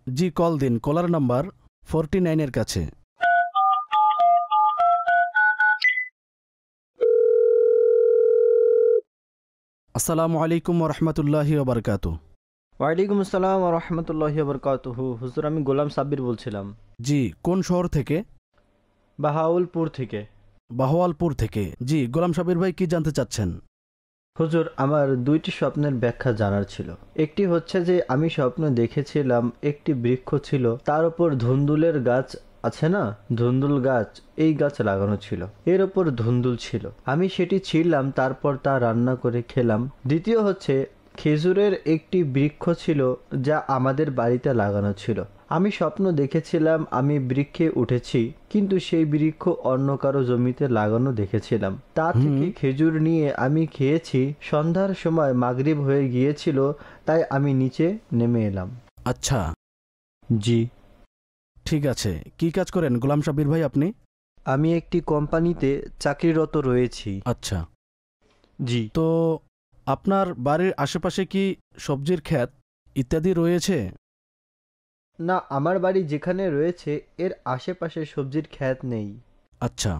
জি, কল দিন। কলার নাম্বার 49 কাছে। আসসালামু আলাইকুম ওরহমতুল্লাহি ওবরকাতু। ওয়ালাইকুম আসসালাম ওরহমতুল্লাহি ওবরকাতুহু। হুজুর, আমি গোলাম সাব্বির বলছিলাম। জি, কোন শহর থেকে? বাহাউলপুর থেকে। বাহওয়ালপুর থেকে। জি, গোলাম সাবির ভাই কি জানতে চাচ্ছেন? হুজুর, আমার দুইটি স্বপ্নের ব্যাখ্যা জানার ছিল। একটি হচ্ছে যে আমি স্বপ্ন দেখেছিলাম একটি বৃক্ষ ছিল, তার উপর ধুন্দুলের গাছ আছে না, ধুন্দুল গাছ, এই গাছ লাগানো ছিল, এর ওপর ধুন্দুল ছিল, আমি সেটি ছিঁড়লাম, তারপর তা রান্না করে খেলাম। দ্বিতীয় হচ্ছে খেজুরের একটি বৃক্ষ ছিল যা আমাদের বাড়িতে লাগানো ছিল, আমি স্বপ্ন দেখেছিলাম আমি বৃক্ষে উঠেছি, কিন্তু সেই বৃক্ষ অন্য কারো জমিতে লাগানো দেখেছিলাম, তা থেকে খেজুর নিয়ে আমি খেয়েছি। সন্ধ্যার সময় মাগরিব হয়ে গিয়েছিল, তাই আমি নিচে নেমে এলাম। আচ্ছা, জি। ঠিক আছে। কি কাজ করেন গোলাম সাবির ভাই আপনি? আমি একটি কোম্পানিতে চাকরিরত রয়েছি। আচ্ছা, জি। তো আপনার বাড়ির আশেপাশে কি সবজির ক্ষেত ইত্যাদি রয়েছে? না, আমার বাড়ি যেখানে রয়েছে এর আশেপাশে সবজির ক্ষেত নেই। আচ্ছা,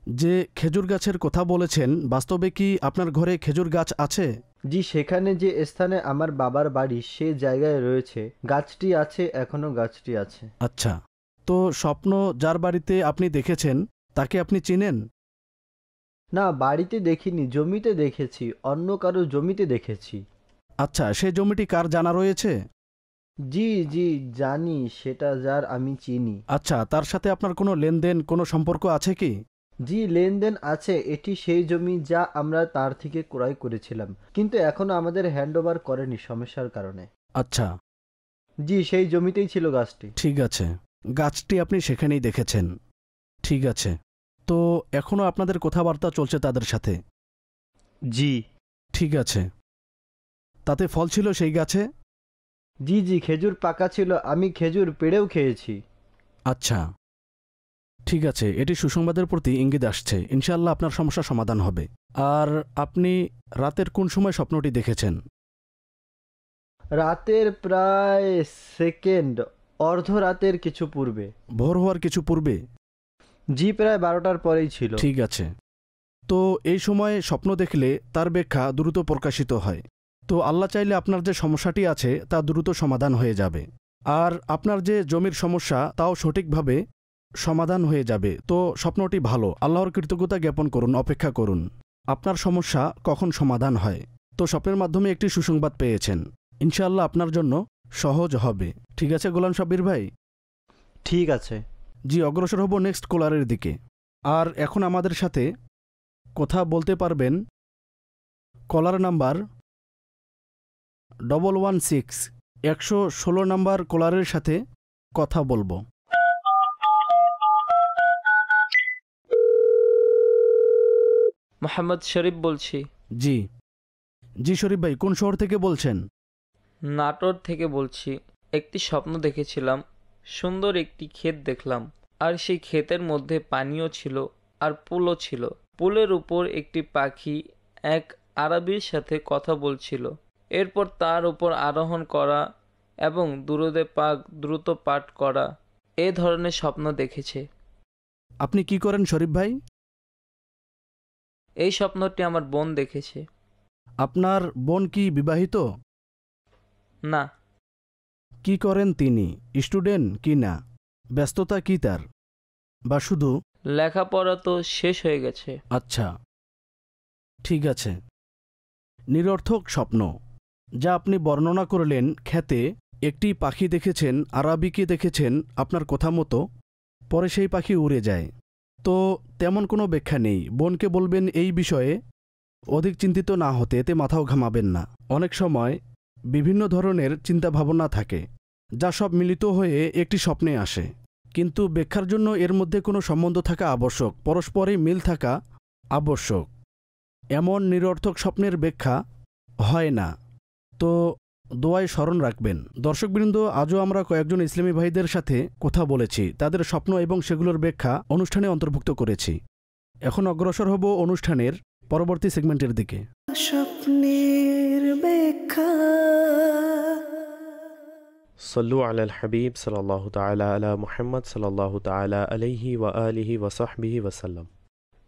যে খেজুর গাছের কথা বলেছেন, বাস্তবে কি আপনার ঘরে খেজুর গাছ আছে? জি, সেখানে যে স্থানে আমার বাবার বাড়ি সে জায়গায় রয়েছে, গাছটি আছে, এখনো গাছটি আছে। আচ্ছা, তো স্বপ্ন যার বাড়িতে আপনি দেখেছেন তাকে আপনি চিনেন? না, বাড়িতে দেখিনি, জমিতে দেখেছি, অন্য কারো জমিতে দেখেছি। আচ্ছা, সেই জমিটি কার জানা রয়েছে? জি জি জানি, সেটা যার আমি চিনি। আচ্ছা, তার সাথে আপনার কোনো লেনদেন, কোনো সম্পর্ক আছে কি? জি, লেনদেন আছে। এটি সেই জমি যা আমরা তার থেকে ক্রয় করেছিলাম, কিন্তু এখনো আমাদের হ্যান্ডওভার করেনি সমস্যার কারণে। আচ্ছা, জি, সেই জমিতেই ছিল গাছটি। ঠিক আছে, গাছটি আপনি সেখানেই দেখেছেন। ঠিক আছে, তো এখনো আপনাদের কথাবার্তা চলছে তাদের সাথে? জি। ঠিক আছে, তাতে ফল ছিল সেই গাছে? জি জি, খেজুর পাকা ছিল, আমি খেজুর পেড়েও খেয়েছি। আচ্ছা, ঠিক আছে, এটি সুসংবাদের প্রতি ইঙ্গিত আসছে। ইনশাআল্লাহ আপনার সমস্যা সমাধান হবে। আর আপনি রাতের কোন সময় স্বপ্নটি দেখেছেন? রাতের প্রায় অর্ধরাতের কিছু পূর্বে। ভোর হওয়ার কিছু পূর্বে? জি, প্রায় 12টার পরেই ছিল। ঠিক আছে, তো এই সময় স্বপ্ন দেখলে তার ব্যাখ্যা দ্রুত প্রকাশিত হয়। তো আল্লাহ চাইলে আপনার যে সমস্যাটি আছে তা দ্রুত সমাধান হয়ে যাবে, আর আপনার যে জমির সমস্যা তাও সঠিকভাবে সমাধান হয়ে যাবে। তো স্বপ্নটি ভালো, আল্লাহর কৃতজ্ঞতা জ্ঞাপন করুন, অপেক্ষা করুন আপনার সমস্যা কখন সমাধান হয়। তো স্বপ্নের মাধ্যমে একটি সুসংবাদ পেয়েছেন, ইনশাআল্লাহ আপনার জন্য সহজ হবে। ঠিক আছে গোলাম সাব্বির ভাই? ঠিক আছে। জি, অগ্রসর হব নেক্সট কলারের দিকে। আর এখন আমাদের সাথে কথা বলতে পারবেন কলার নাম্বার 116, 116 নাম্বার কলারের সাথে কথা বলবো। মোহাম্মদ শরীফ বলছি। জি জি শরীফ ভাই, কোন শহর থেকে বলছেন? নাটোর থেকে বলছি। একটি স্বপ্ন দেখেছিলাম, সুন্দর একটি ক্ষেত দেখলাম, আর সেই ক্ষেতের মধ্যে পানিও ছিল আর পুলও ছিল। পুলের উপর একটি পাখি এক আরবির সাথে কথা বলছিল। এরপর তার উপর আরোহণ করা এবং দুরূদে পাক দ্রুত পাঠ করা, এ ধরনের স্বপ্ন দেখেছে। আপনি কি করেন শরীফ ভাই? এই স্বপ্নটি আমার বোন দেখেছে। আপনার বোন কি বিবাহিত? না। কি করেন তিনি? স্টুডেন্ট কি না? ব্যস্ততা কি তার, বা শুধু লেখাপড়া তো শেষ হয়ে গেছে। আচ্ছা, ঠিক আছে। নিরর্থক স্বপ্ন যা আপনি বর্ণনা করলেন, ক্ষেতে একটি পাখি দেখেছেন, আরাবিকে দেখেছেন আপনার কথা মতো, পরে সেই পাখি উড়ে যায়। তো তেমন কোনো ব্যাখ্যা নেই। বোনকে বলবেন এই বিষয়ে অধিক চিন্তিত না হতে, এতে মাথাও ঘামাবেন না। অনেক সময় বিভিন্ন ধরনের চিন্তাভাবনা থাকে যা সব মিলিত হয়ে একটি স্বপ্নে আসে, কিন্তু ব্যাখ্যার জন্য এর মধ্যে কোনো সম্বন্ধ থাকা আবশ্যক, পরস্পরে মিল থাকা আবশ্যক। এমন নিরর্থক স্বপ্নের ব্যাখ্যা হয় না। তো দোয়ায় স্মরণ রাখবেন। দর্শকবৃন্দ, আজও আমরা কয়েকজন ইসলামী ভাইদের সাথে কথা বলেছি, তাদের স্বপ্ন এবং সেগুলোর ব্যাখ্যা অনুষ্ঠানে অন্তর্ভুক্ত করেছি। এখন অগ্রসর হব অনুষ্ঠানের পরবর্তী সেগমেন্টের দিকে। স্বপ্নের ব্যাখ্যা। সল্লু আলাল হাবিব সাল্লাল্লাহু তাআলা আলা মুহাম্মদ সাল্লাল্লাহু তাআলা আলাইহি ওয়া আলিহি ওয়া সাহবিহি ওয়াসাল্লাম।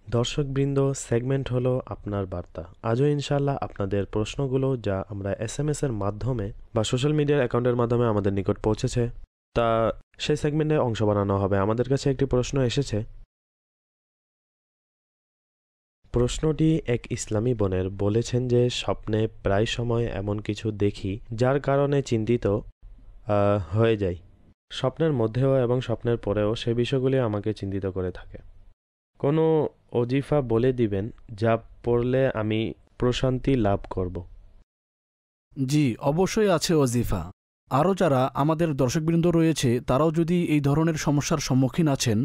দর্শকবৃন্দ, সেগমেন্ট হলো আপনার বার্তা। আজও ইনশাআল্লাহ আপনাদের প্রশ্নগুলো যা আমরা SMS এর মাধ্যমে বা সোশ্যাল মিডিয়ার অ্যাকাউন্টের মাধ্যমে আমাদের নিকট পৌঁছেছে, তা সেই সেগমেন্টে অংশ বানানো হবে। আমাদের কাছে একটি প্রশ্ন এসেছে প্রশ্নটি এক ইসলামী বোনের বলেছেন যে স্বপ্নে প্রায় সময় এমন কিছু দেখি যার কারণে চিন্তিত হয়ে যাই। স্বপ্নের মধ্যেও এবং স্বপ্নের পরেও সে বিষয়গুলি আমাকে চিন্তিত করে থাকে। কোনো ওজিফা বলে দিবেন যা পড়লে আমি প্রশান্তি লাভ করব? জি, অবশ্যই আছে ওজিফা। আরও যারা আমাদের দর্শকবৃন্দ রয়েছে তারাও যদি এই ধরনের সমস্যার সম্মুখীন আছেন,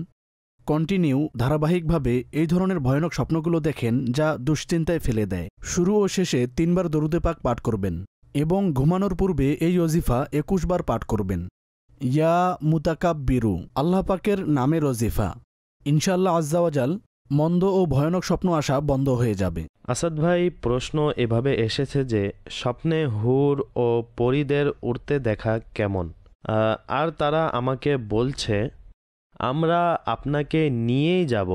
কন্টিনিউ ধারাবাহিকভাবে এই ধরনের ভয়ানক স্বপ্নগুলো দেখেন যা দুশ্চিন্তায় ফেলে দেয়, শুরু ও শেষে 3 বার দরুদে পাক পাঠ করবেন এবং ঘুমানোর পূর্বে এই ওজিফা 21 বার পাঠ করবেন। ইয়া মুতাকাব্বিরু, আল্লাহ পাকের নামের ওজিফা। ইনশাআল্লাহ আজ্জাওয়াজাল মন্দ ও ভয়ানক স্বপ্ন আসা বন্ধ হয়ে যাবে। আসাদ ভাই, প্রশ্ন এভাবে এসেছে যে স্বপ্নে হুর ও পরীদের উড়তে দেখা কেমন, আর তারা আমাকে বলছে আমরা আপনাকে নিয়েই যাব।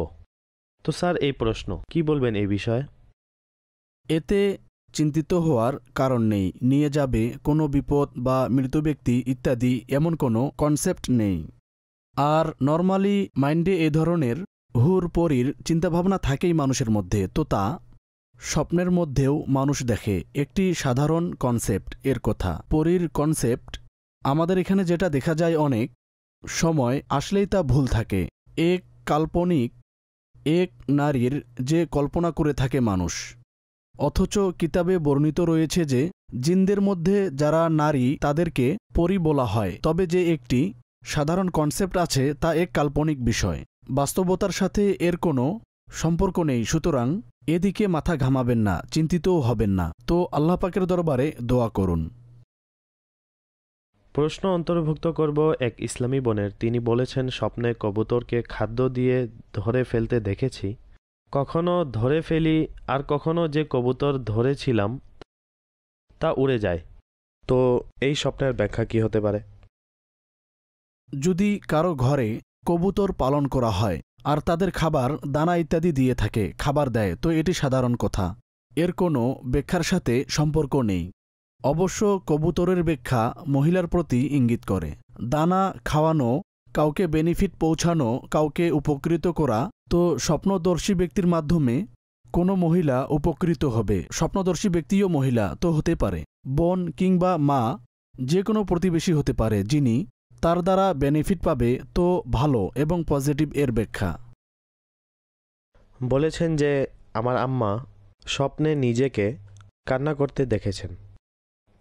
তো স্যার, এই প্রশ্ন কি বলবেন এই বিষয়ে? এতে চিন্তিত হওয়ার কারণ নেই। নিয়ে যাবে, কোনো বিপদ বা মৃত ব্যক্তি ইত্যাদি এমন কোনো কনসেপ্ট নেই। আর নর্মালি মাইন্ডে এ ধরনের হুর পরীর চিন্তাভাবনা থাকেই মানুষের মধ্যে, তো তা স্বপ্নের মধ্যেও মানুষ দেখে। একটি সাধারণ কনসেপ্ট এর কথা। পরীর কনসেপ্ট আমাদের এখানে যেটা দেখা যায় অনেক সময় আসলেই তা ভুল থাকে। এক কাল্পনিক এক নারীর যে কল্পনা করে থাকে মানুষ, অথচ কিতাবে বর্ণিত রয়েছে যে জিনদের মধ্যে যারা নারী তাদেরকে পরী বলা হয়। তবে যে একটি সাধারণ কনসেপ্ট আছে তা এক কাল্পনিক বিষয়, বাস্তবতার সাথে এর কোনো সম্পর্ক নেই। সুতরাং এদিকে মাথা ঘামাবেন না, চিন্তিতও হবেন না। তো আল্লাহ পাকের দরবারে দোয়া করুন। প্রশ্ন অন্তর্ভুক্ত করব এক ইসলামী বোনের। তিনি বলেছেন স্বপ্নে কবুতরকে খাদ্য দিয়ে ধরে ফেলতে দেখেছি। কখনো ধরে ফেলি, আর কখনো যে কবুতর ধরেছিলাম তা উড়ে যায়। তো এই স্বপ্নের ব্যাখ্যা কি হতে পারে? যদি কারো ঘরে কবুতর পালন করা হয় আর তাদের খাবার দানা ইত্যাদি দিয়ে থাকে, খাবার দেয়, তো এটি সাধারণ কথা, এর কোনো ব্যাখ্যার সাথে সম্পর্ক নেই। অবশ্য কবুতরের ব্যাখ্যা মহিলার প্রতি ইঙ্গিত করে। দানা খাওয়ানো, কাউকে বেনিফিট পৌঁছানো, কাউকে উপকৃত করা, তো স্বপ্নদর্শী ব্যক্তির মাধ্যমে কোনো মহিলা উপকৃত হবে। স্বপ্নদর্শী ব্যক্তিও মহিলা তো হতে পারে, বোন কিংবা মা, যে কোনো প্রতিবেশী হতে পারে যিনি তার দ্বারা বেনিফিট পাবে, তো ভালো এবং পজিটিভ এর ব্যাখ্যা। বলেছেন যে আমার আম্মা স্বপ্নে নিজেকে কান্না করতে দেখেছেন।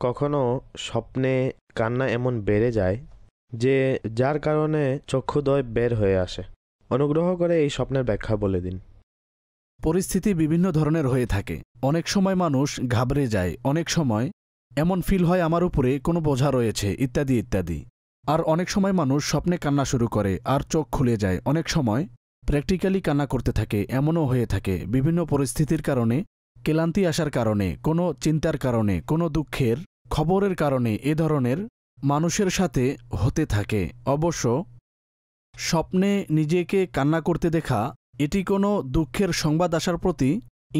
কখনো স্বপ্নে কান্না এমন বেড়ে যায় যে যার কারণে চক্ষুদ্বয় বের হয়ে আসে। অনুগ্রহ করে এই স্বপ্নের ব্যাখ্যা বলে দিন। পরিস্থিতি বিভিন্ন ধরনের হয়ে থাকে। অনেক সময় মানুষ ঘাবড়ে যায়, অনেক সময় এমন ফিল হয় আমার উপরে কোনো বোঝা রয়েছে, ইত্যাদি ইত্যাদি। আর অনেক সময় মানুষ স্বপ্নে কান্না শুরু করে আর চোখ খুলে যায়। অনেক সময় প্র্যাকটিক্যালি কান্না করতে থাকে, এমনও হয়ে থাকে। বিভিন্ন পরিস্থিতির কারণে, ক্লান্তি আসার কারণে, কোনো চিন্তার কারণে, কোনো দুঃখের খবরের কারণে এ ধরনের মানুষের সাথে হতে থাকে। অবশ্য স্বপ্নে নিজেকে কান্না করতে দেখা এটি কোনো দুঃখের সংবাদ আসার প্রতি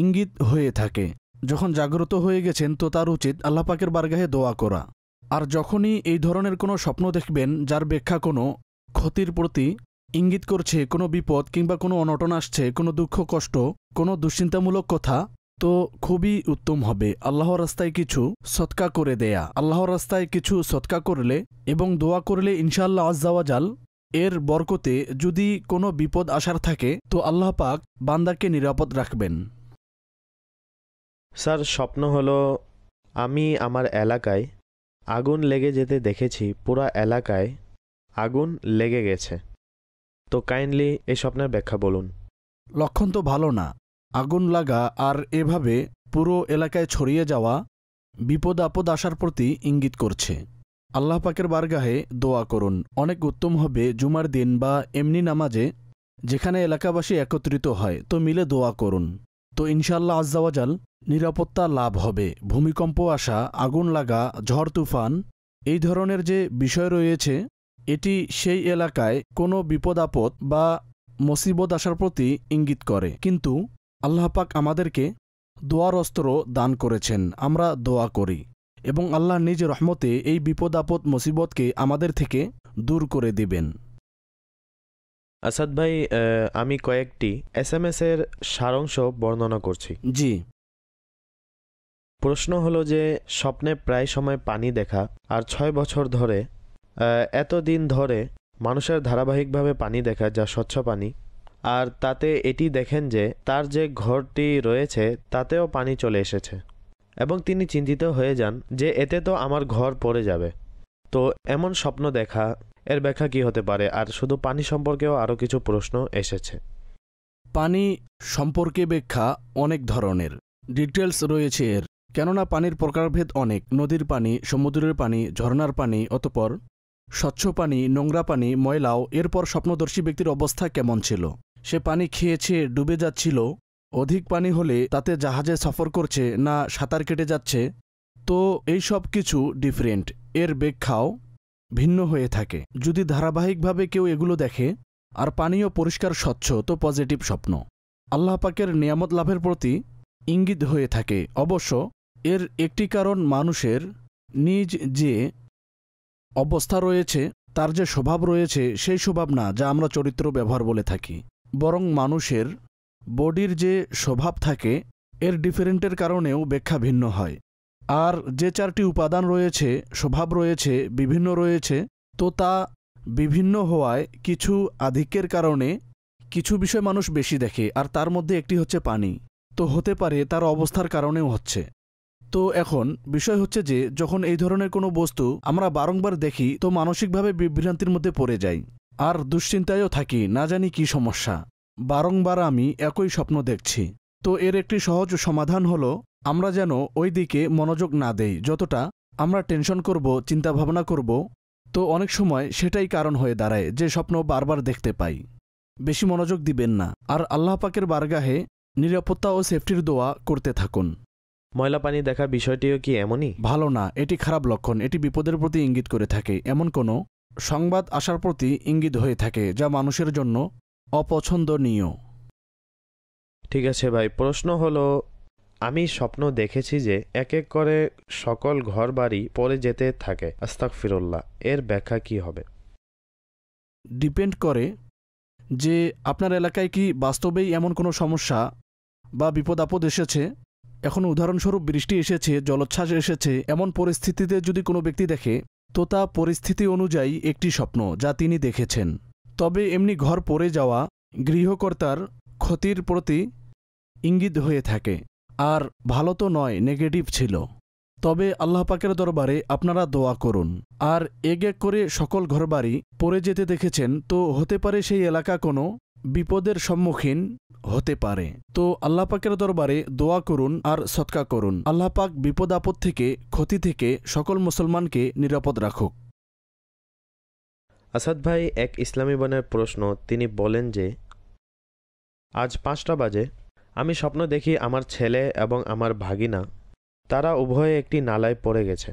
ইঙ্গিত হয়ে থাকে। যখন জাগ্রত হয়ে গেছেন তো তার উচিত আল্লাহ পাকের বারগাহে দোয়া করা। আর যখনই এই ধরনের কোনো স্বপ্ন দেখবেন যার ব্যাখ্যা কোনো ক্ষতির প্রতি ইঙ্গিত করছে, কোনো বিপদ কিংবা কোনো অনটন আসছে, কোনো দুঃখ কষ্ট, কোনো দুশ্চিন্তামূলক কথা, তো খুবই উত্তম হবে আল্লাহর রাস্তায় কিছু সদকা করে দেয়া। আল্লাহর রাস্তায় কিছু সদকা করলে এবং দোয়া করলে ইনশাআল্লাহ আজ্জাওয়াজাল এর বরকতে যদি কোনো বিপদ আসার থাকে তো আল্লাহ পাক বান্দাকে নিরাপদ রাখবেন। স্যার, স্বপ্ন হলো আমি আমার এলাকায় আগুন লেগে যেতে দেখেছি। পুরা এলাকায় আগুন লেগে গেছে। তো কাইন্ডলি এই স্বপ্নের ব্যাখ্যা বলুন। লক্ষণ তো ভালো না। আগুন লাগা আর এভাবে পুরো এলাকায় ছড়িয়ে যাওয়া বিপদ আপদ আসার প্রতি ইঙ্গিত করছে। আল্লাহ পাকের বারগাহে দোয়া করুন। অনেক উত্তম হবে জুমার দিন বা এমনি নামাজে যেখানে এলাকাবাসী একত্রিত হয়, তো মিলে দোয়া করুন। তো ইনশাআল্লাহ আজ্জাওয়াজাল নিরাপত্তা লাভ হবে। ভূমিকম্প আসা, আগুন লাগা, ঝড় তুফান, এই ধরনের যে বিষয় রয়েছে এটি সেই এলাকায় কোনো বিপদ আপদ বা মুসিবত আসার প্রতি ইঙ্গিত করে। কিন্তু আল্লাহ পাক আমাদেরকে দোয়ার অস্ত্র দান করেছেন, আমরা দোয়া করি এবং আল্লাহ নিজ রহমতে এই বিপদ আপদ মুসিবতকে আমাদের থেকে দূর করে দিবেন। আসাদ ভাই, আমি কয়েকটি SMS এর সারাংশ বর্ণনা করছি। জি। প্রশ্ন হলো যে স্বপ্নে প্রায় সময় পানি দেখা, আর 6 বছর ধরে এতদিন ধরে মানুষের ধারাবাহিকভাবে পানি দেখা, যা স্বচ্ছ পানি, আর তাতে এটি দেখেন যে তার যে ঘরটি রয়েছে তাতেও পানি চলে এসেছে এবং তিনি চিন্তিত হয়ে যান যে এতে তো আমার ঘর পড়ে যাবে। তো এমন স্বপ্ন দেখা এর ব্যাখ্যা কি হতে পারে? আর শুধু পানি সম্পর্কেও আরও কিছু প্রশ্ন এসেছে। পানি সম্পর্কে ব্যাখ্যা অনেক ধরনের, ডিটেলস রয়েছে এর, কেননা পানির প্রকারভেদ অনেক। নদীর পানি, সমুদ্রের পানি, ঝর্ণার পানি, অতঃপর স্বচ্ছ পানি, নোংরা পানি, ময়লাও। এরপর স্বপ্নদর্শী ব্যক্তির অবস্থা কেমন ছিল, সে পানি খেয়েছে, ডুবে যাচ্ছিল, অধিক পানি হলে তাতে জাহাজে সফর করছে না সাঁতার কেটে যাচ্ছে। তো এই সব কিছু ডিফারেন্ট, এর ব্যাখ্যাও ভিন্ন হয়ে থাকে। যদি ধারাবাহিকভাবে কেউ এগুলো দেখে আর পানীয় পরিষ্কার স্বচ্ছ, তো পজিটিভ স্বপ্ন আল্লাহ পাকের নিয়ামত লাভের প্রতি ইঙ্গিত হয়ে থাকে। অবশ্য এর একটি কারণ মানুষের নিজ যে অবস্থা রয়েছে, তার যে স্বভাব রয়েছে, সেই স্বভাব না যা আমরা চরিত্র ব্যবহার বলে থাকি, বরং মানুষের বডির যে স্বভাব থাকে এর ডিফারেন্টের কারণেও ব্যাখ্যা ভিন্ন হয়। আর যে 4টি উপাদান রয়েছে, স্বভাব রয়েছে, বিভিন্ন রয়েছে, তো তা বিভিন্ন হওয়ায় কিছু আধিক্যের কারণে কিছু বিষয় মানুষ বেশি দেখে, আর তার মধ্যে একটি হচ্ছে পানি। তো হতে পারে তার অবস্থার কারণেও হচ্ছে। তো এখন বিষয় হচ্ছে যে যখন এই ধরনের কোনো বস্তু আমরা বারংবার দেখি, তো মানসিকভাবে বিভ্রান্তির মধ্যে পড়ে যাই আর দুশ্চিন্তায়ও থাকি, না জানি কি সমস্যা, বারংবার আমি একই স্বপ্ন দেখছি। তো এর একটি সহজ সমাধান হলো আমরা যেন ওই দিকে মনোযোগ না দেই। যতটা আমরা টেনশন করব, চিন্তাভাবনা করব, তো অনেক সময় সেটাই কারণ হয়ে দাঁড়ায় যে স্বপ্ন বারবার দেখতে পাই। বেশি মনোযোগ দিবেন না, আর আল্লাহ পাকের বারগাহে নিরাপত্তা ও সেফটির দোয়া করতে থাকুন। ময়লা পানি দেখা বিষয়টিও কি এমনই? ভালো না, এটি খারাপ লক্ষণ। এটি বিপদের প্রতি ইঙ্গিত করে থাকে, এমন কোনো সংবাদ আসার প্রতি ইঙ্গিত হয়ে থাকে যা মানুষের জন্য অপছন্দনীয়। ঠিক আছে ভাই, প্রশ্ন হলো আমি স্বপ্ন দেখেছি যে এক এক করে সকল ঘর বাড়ি পড়ে যেতে থাকে, আস্তাগফিরুল্লাহ, এর ব্যাখ্যা কি হবে? ডিপেন্ড করে যে আপনার এলাকায় কি বাস্তবেই এমন কোনো সমস্যা বা বিপদ আপদ এসেছে। এখন উদাহরণস্বরূপ বৃষ্টি এসেছে, জলোচ্ছ্বাস এসেছে, এমন পরিস্থিতিতে যদি কোনো ব্যক্তি দেখে, তো তা পরিস্থিতি অনুযায়ী একটি স্বপ্ন যা তিনি দেখেছেন। তবে এমনি ঘর পড়ে যাওয়া গৃহকর্তার ক্ষতির প্রতি ইঙ্গিত হয়ে থাকে, আর ভালো তো নয়, নেগেটিভ ছিল। তবে আল্লাহ পাকের দরবারে আপনারা দোয়া করুন। আর এক এক করে সকল ঘরবাড়ি পড়ে যেতে দেখেছেন, তো হতে পারে সেই এলাকা কোনো বিপদের সম্মুখীন হতে পারে। তো আল্লাহ পাকের দরবারে দোয়া করুন আর সদকা করুন। আল্লাহ পাক বিপদ আপদ থেকে, ক্ষতি থেকে সকল মুসলমানকে নিরাপদ রাখুক। আসাদ ভাই, এক ইসলামী বোনের প্রশ্ন, তিনি বলেন যে আজ 5টা বাজে আমি স্বপ্ন দেখি আমার ছেলে এবং আমার ভাগিনা তারা উভয়ে একটি নালায় পড়ে গেছে।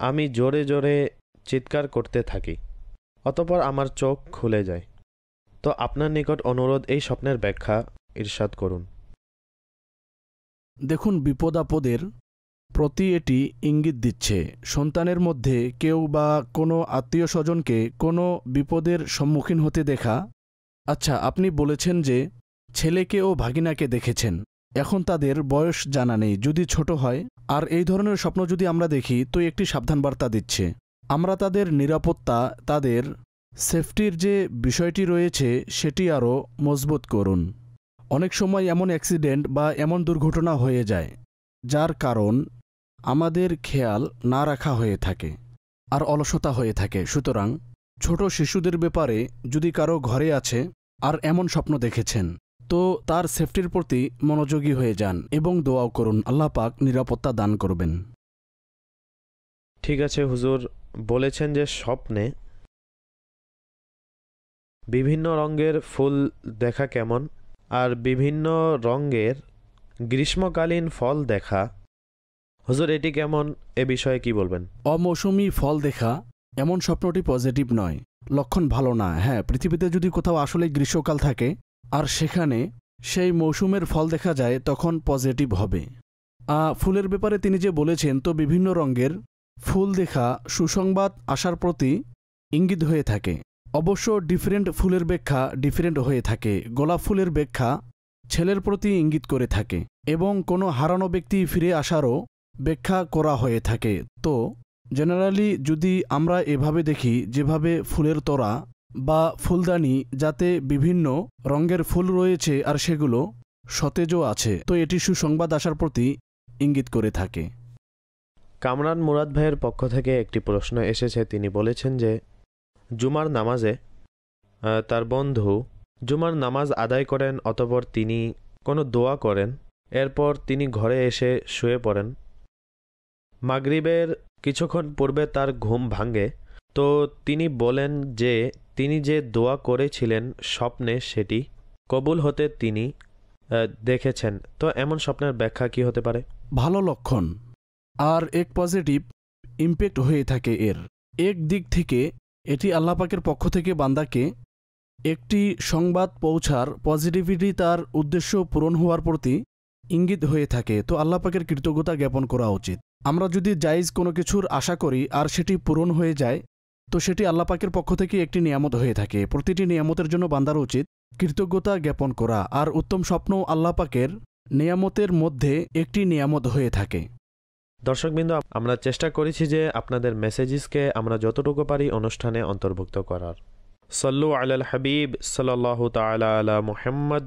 আমি জোরে জোরে চিৎকার করতে থাকি, অতঃপর আমার চোখ খুলে যায়। তো আপনার নিকট অনুরোধ, এই স্বপ্নের ব্যাখ্যা ইরশাদ করুন। দেখুন, বিপদ আপদের প্রতি এটি ইঙ্গিত দিচ্ছে সন্তানের মধ্যে কেউ বা কোনো আত্মীয় স্বজনকে কোনো বিপদের সম্মুখীন হতে দেখা। আচ্ছা, আপনি বলেছেন যে ছেলেকে ও ভাগিনাকে দেখেছেন। এখন তাদের বয়স জানা নেই, যদি ছোট হয়। আর এই ধরনের স্বপ্ন যদি আমরা দেখি, তো একটি সাবধান বার্তা দিচ্ছে আমরা তাদের নিরাপত্তা, তাদের সেফটির যে বিষয়টি রয়েছে সেটি আরও মজবুত করুন। অনেক সময় এমন অ্যাক্সিডেন্ট বা এমন দুর্ঘটনা হয়ে যায় যার কারণ আমাদের খেয়াল না রাখা হয়ে থাকে আর অলসতা হয়ে থাকে। সুতরাং ছোট শিশুদের ব্যাপারে যদি কারো ঘরে আছে আর এমন স্বপ্ন দেখেছেন, তো তার সেফটির প্রতি মনোযোগী হয়ে যান এবং দোয়াও করুন, আল্লাহ পাক নিরাপত্তা দান করবেন। ঠিক আছে হুজুর, বলেছেন যে স্বপ্নে বিভিন্ন রঙের ফুল দেখা কেমন, আর বিভিন্ন রঙের গ্রীষ্মকালীন ফল দেখা, হুজুর এটি কেমন, এ বিষয়ে কি বলবেন? অমৌসুমি ফল দেখা এমন স্বপ্নটি পজিটিভ নয়, লক্ষণ ভালো না। হ্যাঁ, পৃথিবীতে যদি কোথাও আসলে গ্রীষ্মকাল থাকে আর সেখানে সেই মৌসুমের ফল দেখা যায়, তখন পজিটিভ হবে। ফুলের ব্যাপারে তিনি যে বলেছেন, তো বিভিন্ন রঙের ফুল দেখা সুসংবাদ আসার প্রতি ইঙ্গিত হয়ে থাকে। অবশ্য ডিফারেন্ট ফুলের ব্যাখ্যা ডিফারেন্ট হয়ে থাকে। গোলাপ ফুলের ব্যাখ্যা ছেলের প্রতি ইঙ্গিত করে থাকে এবং কোনো হারানো ব্যক্তি ফিরে আসারও ব্যাখ্যা করা হয়ে থাকে। তো জেনারেলি যদি আমরা এভাবে দেখি, যেভাবে ফুলের তোড়া বা ফুলদানি যাতে বিভিন্ন রঙের ফুল রয়েছে আর সেগুলো সতেজও আছে, তো এটি সুসংবাদ আসার প্রতি ইঙ্গিত করে থাকে। কামরান মুরাদ ভাইয়ের পক্ষ থেকে একটি প্রশ্ন এসেছে। তিনি বলেছেন যে জুমার নামাজে তার বন্ধু জুমার নামাজ আদায় করেন, অতঃপর তিনি কোনো দোয়া করেন, এরপর তিনি ঘরে এসে শুয়ে পড়েন। মাগরিবের কিছুক্ষণ পূর্বে তার ঘুম ভাঙে। তো তিনি বলেন যে তিনি যে দোয়া করেছিলেন স্বপ্নে সেটি কবুল হতে তিনি দেখেছেন। তো এমন স্বপ্নের ব্যাখ্যা কি হতে পারে? ভালো লক্ষণ আর এক পজিটিভ ইম্প্যাক্ট হয়ে থাকে এর। এক দিক থেকে এটি আল্লাহ পাকের পক্ষ থেকে বান্দাকে একটি সংবাদ পৌঁছার পজিটিভিটি, তার উদ্দেশ্য পূরণ হওয়ার প্রতি ইঙ্গিত হয়ে থাকে। তো আল্লাহ পাকের কৃতজ্ঞতা জ্ঞাপন করা উচিত। আমরা যদি জায়েজ কোনো কিছুর আশা করি আর সেটি পূরণ হয়ে যায়, তো সেটি আল্লাহ পাকের পক্ষ থেকে একটি নিয়ামত হয়ে থাকে। প্রতিটি নিয়ামতের জন্য বান্দার উচিত কৃতজ্ঞতা জ্ঞাপন করা, আর উত্তম স্বপ্ন আল্লাহ পাকের নিয়ামতের মধ্যে একটি নিয়ামত হয়ে থাকে। দর্শকবৃন্দ, আমরা চেষ্টা করেছি যে আপনাদের মেসেজেসকে আমরা যতটুকু পারি অনুষ্ঠানে অন্তর্ভুক্ত করার। সল্লু আলাল হাবিব সাল্লাল্লাহু তাআলা আলা মুহাম্মদ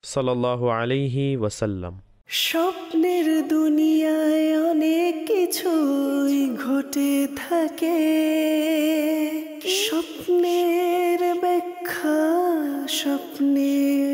সাল্লাল্লাহু আলাইহি ওয়াসাল্লাম। স্বপ্নের দুনিয়ায় অনেক কিছুই ঘটে থাকে, স্বপ্নের ব্যাখ্যা স্বপ্নের